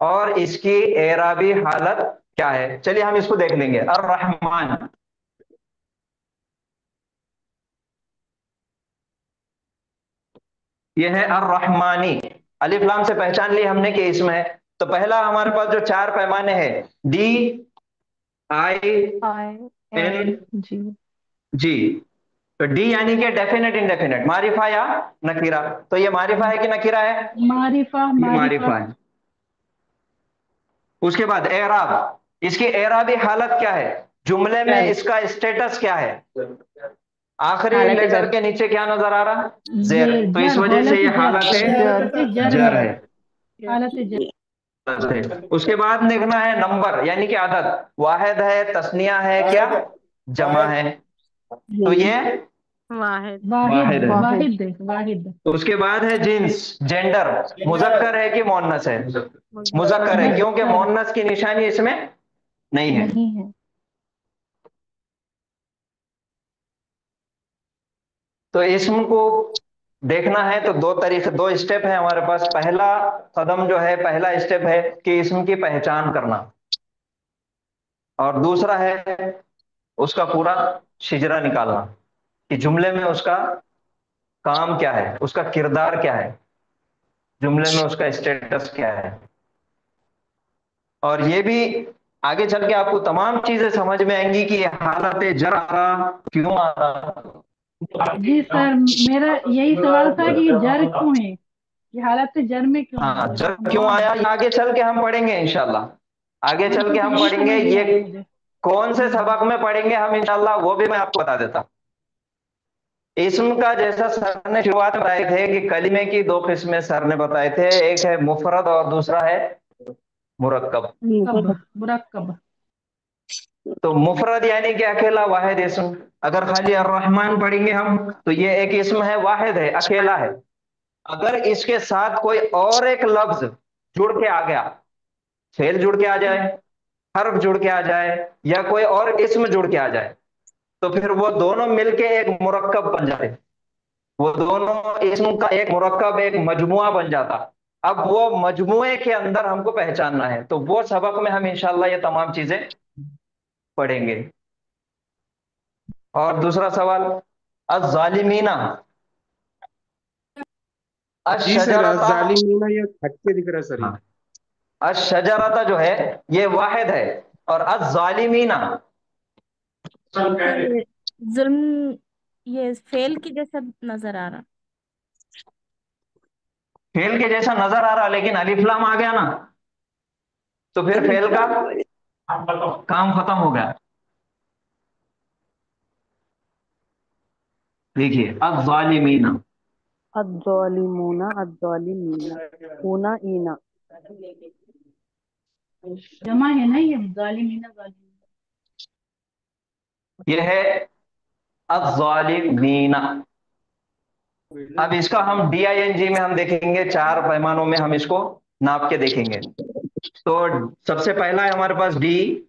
और इसकी एराबी हालत क्या है। चलिए हम इसको देख लेंगे। अर रहमान, ये है अर रहमानी, अलिफ लाम से पहचान ली हमने कि इसमें है। तो पहला हमारे पास जो चार पैमाने हैं, D, I, I N, N G. G. तो डी यानी कि डेफिनेट इंडेफिनेट, मारिफा या नकीरा। तो ये मारिफा है कि नकीरा है? मारिफा ये मारिफा। मारिफा है। उसके बाद एराब, इसकी एराबी हालत क्या है, जुमले में इसका स्टेटस क्या है। आखिरी हालत लेटर जर। के नीचे क्या नजर आ रहा, ये जेर, तो इस जर, वजह से हालत ये जर, हालत जर। जर जर है, है। हालत जर। उसके बाद देखना है नंबर यानी कि आदद, वाहिद है, तस्निया है क्या जमा है। तो ये वाहिद वाहिद वाहिद है। वाहिद वाहिद। तो उसके बाद है जिन्स, जेंडर, मुजक्कर है कि मोन्नस है। मुजक्कर है क्योंकि मुजक्कर मोन्नस की निशानी इसमें नहीं है। नहीं है। तो इसम को देखना है तो दो तरीके, दो स्टेप है हमारे पास। पहला कदम जो है, पहला स्टेप है कि इसम की पहचान करना, और दूसरा है उसका पूरा शिजरा निकालना कि जुमले में उसका काम क्या है, उसका किरदार क्या है, जुमले में उसका स्टेटस क्या है। और ये भी आगे चल के आपको तमाम चीजें समझ में आएंगी कि ये हालत जर आ रहा क्यों आ रहा। जी सर, मेरा यही सवाल था कि ये जर क्यों है, ये हालत जर में क्यों है, हाँ, मुझे जर समझ क्यों में आया नहीं ये आगे चल के हम पढ़ेंगे इंशाल्लाह। आगे चल बिल्कुल, के तो हम यही पढ़ेंगे, समझ नहीं ये आया मुझे। कौन से सबक में पढ़ेंगे हम इंशाल्लाह, वो भी मैं आपको बता देता। इस्म का जैसा सर ने शुरुआत में बताए थे कि कलिमे की दो किस्में सर ने बताए थे, एक है मुफरद और दूसरा है मुरक्कब। मुरक्कब। तो मुफरद यानी कि अकेला वाहिद इस्म। अगर खाली अर्रहमान पढ़ेंगे हम तो ये एक इस्म है, वाहिद है, अकेला है। अगर इसके साथ कोई और एक लफ्ज जुड़ के आ गया, फेल जुड़ के आ जाए, हर्फ जुड़ के आ जाए, या कोई और इस्म जुड़ के आ जाए, तो फिर वो दोनों मिलके एक मुरक्कब बन जाते। वो दोनों इस्म का एक मुरक्कब, एक मजमुआ बन जाता। अब वो मजमुए के अंदर हमको पहचानना है, तो वो सबक में हम इंशाल्लाह ये तमाम चीजें पढ़ेंगे। और दूसरा सवाल, अज़-ज़ालिमीना, जी सर, अश-शजरता। जालिमीना ये हट के दिख रहा है सर। हाँ, अश-शजरता जो है ये वाहिद है, और अज़-ज़ालिमीना सर जुल्म, ये फेल की जैसा नजर आ रहा। फेल के जैसा नजर आ रहा, लेकिन अलिफ लाम आ गया ना, तो फिर फेल का काम खत्म हो गया। देखिए अज़-ज़ालिमीना, अद्दोलिमूना अद्दोलिमीना ऊना ईना। जमा है ना, ये जालिमीना जालिमीना। यह है अज़्ज़ालिमीना। अब इसका हम DING में हम देखेंगे, 4 पैमानों में हम इसको नाप के देखेंगे। तो सबसे पहला है हमारे पास डी,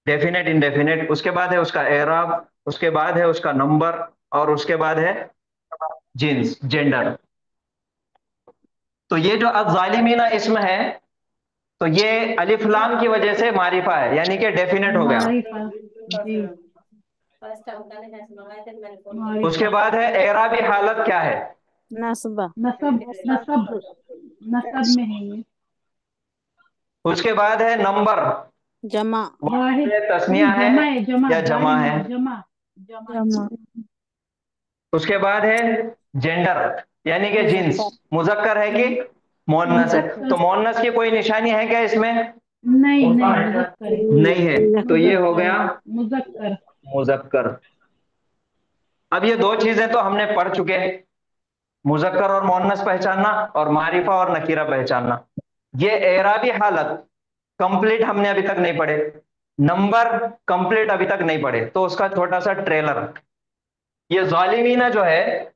डेफिनेट इंडेफिनेट, उसके बाद है उसका एराब, उसके बाद है उसका नंबर, और उसके बाद है जिन्स, जेंडर। तो ये जो अज़्ज़ालिमीना इसम है, तो ये अलिफ लाम की वजह से मारिफा है, यानी कि डेफिनेट हो गया। मारिफा जी। उसके बाद है एराबी हालत क्या है? नस्बा। नसब नसब नसब में है ये। उसके बाद है नंबर, जमा। वाहिद तस्निया है या जमा है? जमा जमा। उसके बाद है जेंडर, यानी कि जिन्स, मुजक्कर है कि मोन्नस है? तो मोन्नस की कोई निशानी है क्या इसमें? नहीं मुजक्कर है। नहीं है, तो ये हो गया मुजक्कर। मुजक्कर। अब ये 2 चीजें तो हमने पढ़ चुके हैं, मुजक्कर और मोन्नस पहचानना और मारिफा और नकीरा पहचानना। ये एराबी हालत कंप्लीट हमने अभी तक नहीं पढ़े, नंबर कंप्लीट अभी तक नहीं पढ़े, तो उसका छोटा सा ट्रेलर। ये ज़ालिमीना जो है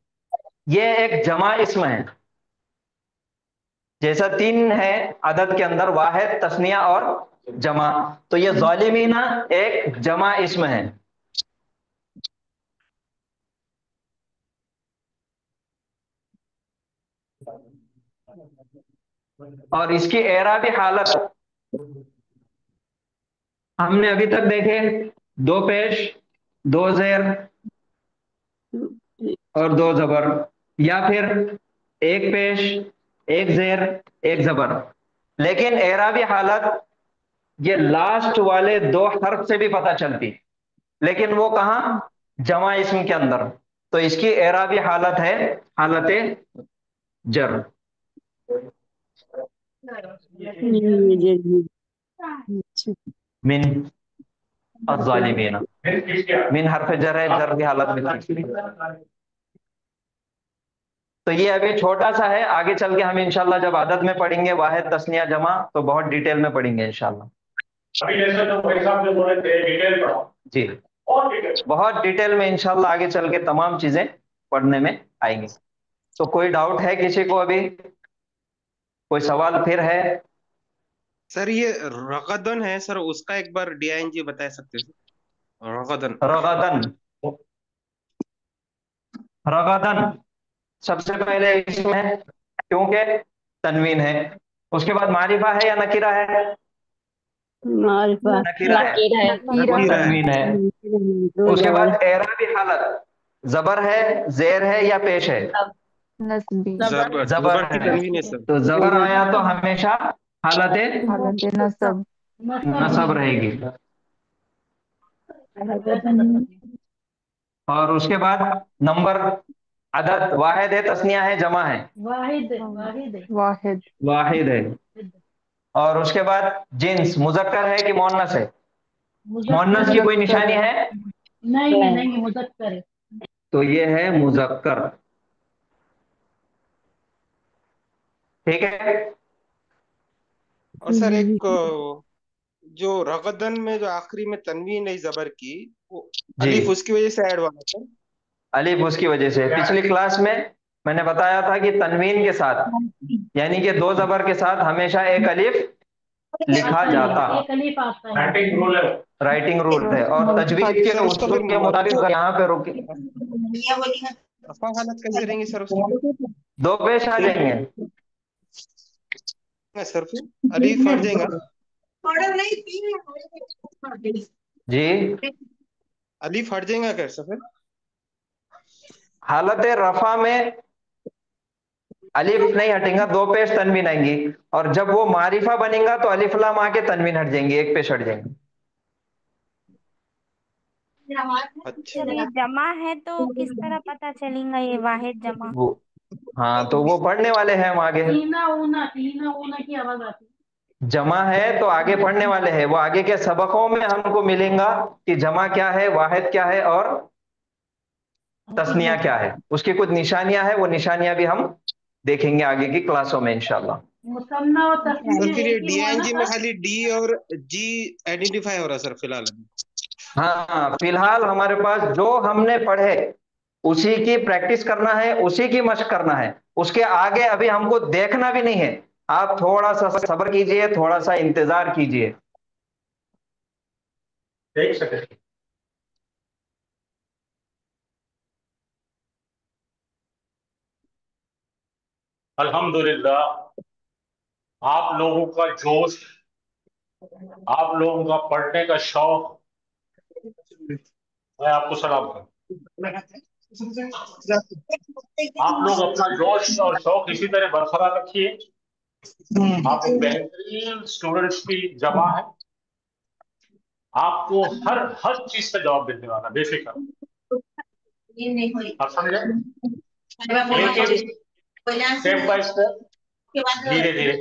ये एक जमा इस्म है, जैसा 3 है अदद के अंदर, वाहिद, तस्निया और जमा, तो ये ज़ालिमीना एक जमा इस्म है। और इसकी एराबी हालत हमने अभी तक देखे, 2 पेश, 2 जेर और 2 जबर, या फिर 1 पेश, 1 जेर, 1 जबर। लेकिन एराबी हालत ये लास्ट वाले 2 हर्फ से भी पता चलती, लेकिन वो कहां? जमा इस्म के अंदर। तो इसकी एराबी हालत है हालत जर। मिन अज़्ज़ालिमीना, मिन हर्फ जर है, जर की हालत में। तो ये अभी छोटा सा है, आगे चल के हम इंशाल्लाह जब आदत में पढ़ेंगे वाहिद, तस्निया, जमा, तो बहुत डिटेल में पढ़ेंगे इंशाल्लाह। अभी जैसे तो भाई साहब जो बोले थे डिटेल पढ़ो जी, बहुत डिटेल में इंशाल्लाह आगे चल के तमाम चीजें पढ़ने में आएंगी। तो कोई डाउट है किसी को? अभी कोई सवाल फिर है? सर ये रगदन है सर, उसका एक बार DING बता सकते हैं? रगदन। रगदन, रगदन सबसे पहले इसमें है क्योंकि तनवीन है। उसके बाद मारिफा है या नकीरा है? मारिफा। नकीरा है, तनवीन है। उसके बाद एराबी हालत जबर है, जेर है या पेश है? जबर है। तो जबर आया तो हमेशा हालत नसब। नसब रहेगी। और उसके बाद नंबर, अदद, वाहिद है, तस्निया है, जमा है? वाहिद। वाहिद है। और उसके बाद जिन्स, मुजक्कर है कि मोन्नस है? मोन्नस की कोई निशानी है? नहीं मुजक्कर है। तो ये है मुजक्कर। ठीक है। और सर एक जो रगदन में जो आखिरी में तनवीन है जबर की, वो अलीफ उसकी वजह से ऐड हुआ सर? अलीफ उसकी वजह से, पिछली क्लास में मैंने बताया था कि तनवीन के साथ, यानी कि 2 जबर के साथ हमेशा एक अलीफ लिखा जाता। एक अलीफ आता है। राइटिंग रूल है। और तजवीद के उसूल के मुताबिक यहाँ पे रुके, रफा हालत कैसे रहेंगे सर उसकी? 2 पेश आ जाएंगे सर, फिर अलीफ हट जाएगा जी, अलीफ हट जाएगा कैसे फिर? हालत रफा में अलिफ नहीं हटेगा, 2 पेश तनवीन आएंगी। और जब वो मारिफा बनेगा तो अलिफ लाम आके तनवीन हट जाएंगे, 1 पेश हट जाएंगे। अच्छा। ये जमा है तो किस तरह पता चलेगा ये वाहिद जमा? वो हाँ, तो वो पढ़ने वाले हैं हम आगे। ईना ऊना की आवाज आती है। जमा है तो आगे पढ़ने वाले हैं, वो आगे के सबकों में हमको मिलेगा कि जमा क्या है, वाहिद क्या है और तस्निया क्या है। उसकी कुछ निशानियां हैं, वो निशानियां भी हम देखेंगे आगे की क्लासों में इंशाल्लाह। मुसन्ना और सर तस्नीया फिर ये एक ही हुआ ना DING में सर? खाली D और G आइडेंटिफाई हो रहा है सर फिलहाल? हाँ, फिलहाल हमारे पास जो हमने पढ़े उसी की प्रैक्टिस करना है, उसी की मशक करना है। उसके आगे अभी हमको देखना भी नहीं है। आप थोड़ा सा सब्र कीजिए, थोड़ा सा इंतजार कीजिए। एक सेकंड। अल्हम्दुलिल्लाह, आप लोगों का जोश, आप लोगों का पढ़ने का शौक, मैं आपको सलाम करता हूं। आप लोग अपना जोश और शौक इसी तरह बरकरार रखिए। आप एक बेहतरीन स्टूडेंट्स की जमा है। आपको हर हर चीज का जवाब मिलने वाला, बेफिक्र। आप समझे? लेकिन स्टेप बाय स्टेप, धीरे धीरे।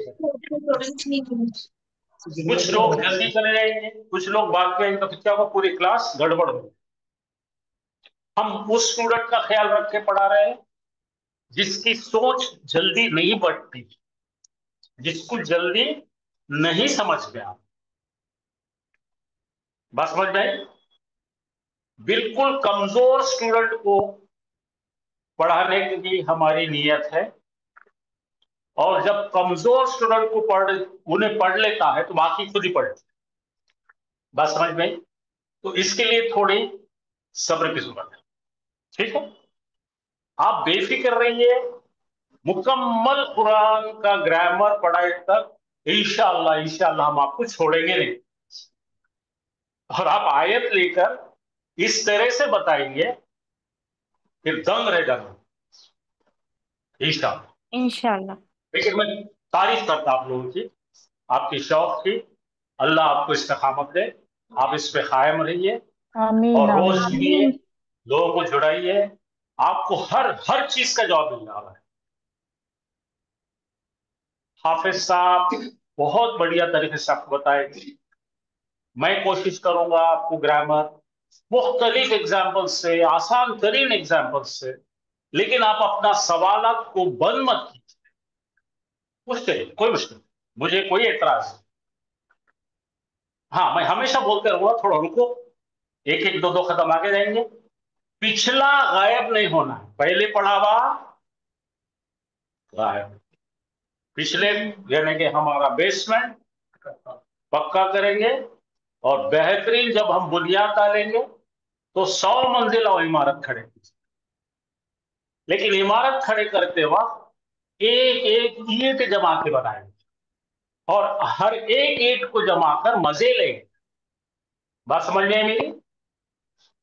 कुछ लोग जल्दी चले जाएंगे, कुछ लोग भाग के आएंगे, तो क्या होगा, पूरी क्लास गड़बड़ होगी। हम उस स्टूडेंट का ख्याल रख के पढ़ा रहे हैं जिसकी सोच जल्दी नहीं बढ़ती, जिसको जल्दी नहीं समझ में आता। बात समझ में आई? बिल्कुल कमजोर स्टूडेंट को पढ़ाने की हमारी नीयत है। और जब कमजोर स्टूडेंट को उन्हें पढ़ लेता है तो बाकी खुद ही पढ़ते। बात समझ में आई? तो इसके लिए थोड़ी सब्र की जरूरत है। ठीक है, आप बेफिक्र रहिए। मुकम्मल कुरान का ग्रामर पढ़ाई तक इंशाअल्लाह इंशाअल्लाह हम आपको छोड़ेंगे नहीं। और आप आयत लेकर इस तरह से बताएंगे कि दंग रह जाना इंशाअल्लाह। इंशाल्लाह। लेकिन मैं तारीफ करता आप लोगों की, आपकी शौक की। अल्लाह आपको इस्तिकामत दे, आप इस पे कायम रहिए आमीन और रोज आमीन। पढ़िए, लोगों को जुड़ाइए। आपको हर हर चीज का जवाब मिलने वाला है। हाफिज साहब बहुत बढ़िया तरीके से आपको बताएंगे। मैं कोशिश करूंगा आपको ग्रामर मुख्तलिफ एग्जाम्पल से, आसान तरीन एग्जाम्पल से, लेकिन आप अपना सवालात को बंद मत कीजिए। पूछते रहिए, कोई मुश्किल नहीं, मुझे कोई एतराज नहीं। हाँ, मैं हमेशा बोलते रहूंगा, थोड़ा रुको, एक एक दो दो कदम आगे जाएंगे। पिछला गायब नहीं होना है, पहले पढ़ा हुआ गायब। पिछले यानी कि हमारा बेसमेंट पक्का करेंगे और बेहतरीन जब हम बुनियाद डालेंगे तो 100 मंजिला इमारत खड़े कीजिए। लेकिन इमारत खड़े करते वक्त एक एक ईंट जमा के बनाएंगे और हर एक ईंट को जमा कर मजे लेंगे। बात समझ में आई मेरी?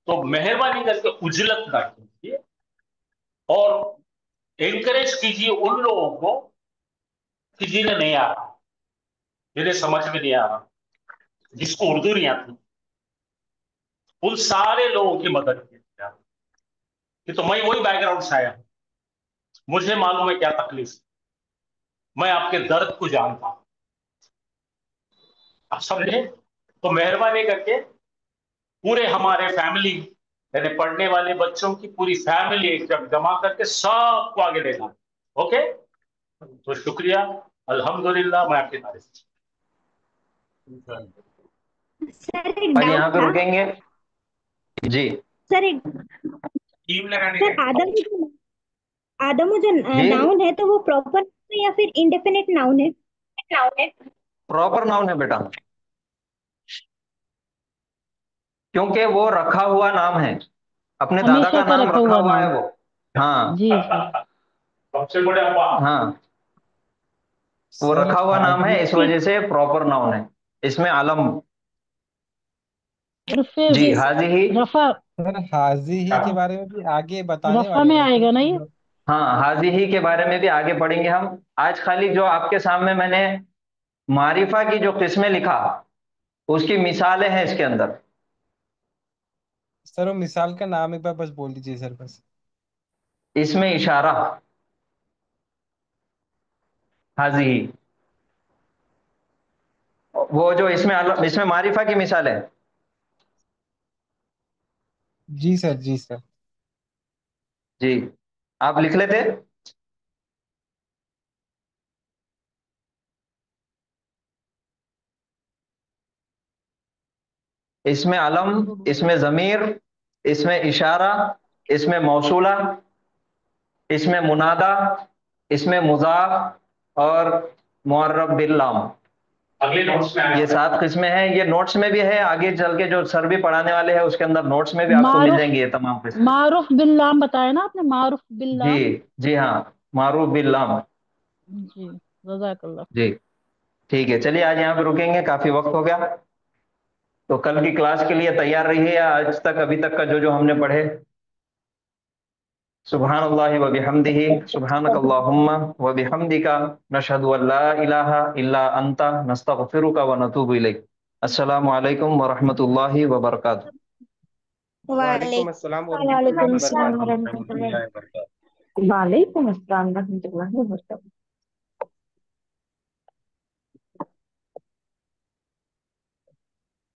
तो मेहरबानी करके उजलत ना कीजिए और एनकरेज कीजिए उन लोगों को कि जिन्हें नहीं आ रहा, जिन्हें समझ में नहीं आ रहा, जिसको उर्दू नहीं आती, उन सारे लोगों की मदद कीजिए आप। कि तो मैं वही बैकग्राउंड से आया हूं, मुझे मालूम है क्या तकलीफ है, मैं आपके दर्द को जानता हूं। आप समझे? तो मेहरबानी करके पूरे हमारे फैमिली यानी पढ़ने वाले बच्चों की पूरी फैमिली एक जगह जमा करके सबको आगे लेना। ओके, तो शुक्रिया, अल्हम्दुलिल्लाह, मैं आपकी तारीफ। सर एक आज डाउट यहाँ पे था। रुकेंगे जी। सर एक टीम लगाने सर आदम जो जी, नाउन है तो वो प्रॉपर है या फिर इंडेफिनिट नाउन है? प्रॉपर नाउन है बेटा, क्योंकि वो रखा हुआ नाम है, अपने दादा हमेशा का का नाम रखा रखा हुआ हुआ नाम। है वो। हाँ जी सर। सबसे बड़े अफवाह। हाँ, वो सर रखा हुआ नाम है, हाजी इस वजह से प्रॉपर नाउन है। इसमें आलम। और फिर जी, हाजी ही। रफा, सर हाजी ही के बारे में भी आगे बताने रफा वाले में हैं सर। आएगा ना ये? हाँ, हाजी ही के बारे में भी आगे पढ़ेंगे हम। आज खाली जो आपके सामने मैंने मारिफा की जो किस्में लिखा, उसकी मिसालें हैं इसके अंदर। सर वो मिसाल का नाम एक बार बस बोल दीजिए सर बस। इसमें इशारा, हाजी ही। वो जो इसमें मारिफा की मिसाल है। जी सर, जी सर। जी, आप लिख लेते। इसमें अलम, इसमें जमीर, इसमें इशारा, इसमें मौसूला, इसमें मुनादा, इसमें मुजाफ और मुअर्रब बिल लाम। अगले नोट्स में ये 7 किस्में हैं। ये नोट्स में भी है, आगे चल के जो सर भी पढ़ाने वाले हैं उसके अंदर नोट्स में भी आपको मिल मारूफ जाएंगे ये तमाम किस्में। मारूफ बिल्लाम बताया ना आपने, मारूफ बिल्लाम। जी जी हाँ, मारूफ बिल लाम। जी जज़ाकल्लाह। जी ठीक है, चलिए आज यहाँ पे रुकेंगे, काफी वक्त हो गया। तो कल की क्लास के लिए तैयार रहिए। आज तक अभी तक का जो हमने पढ़े, सुब्हानल्लाहि व बिहम्दिही, सुब्हानकल्लाहुम्मा व बिहम्दिका, नशहदु अन ला इलाहा इल्ला अंता, नस्तगफिरुका व नतूबु इलैक। अस्सलामु अलैकुम व रहमतुल्लाहि व बरकातुहू। वालेकुम अस्सलाम व वालेकुम रहमतुल्लाहि व अस्सलाम बरकातुहू। वरहमतुल्लाहि। वालेकुम अस्सलाम रहमतुल्लाहि व बरकातहू।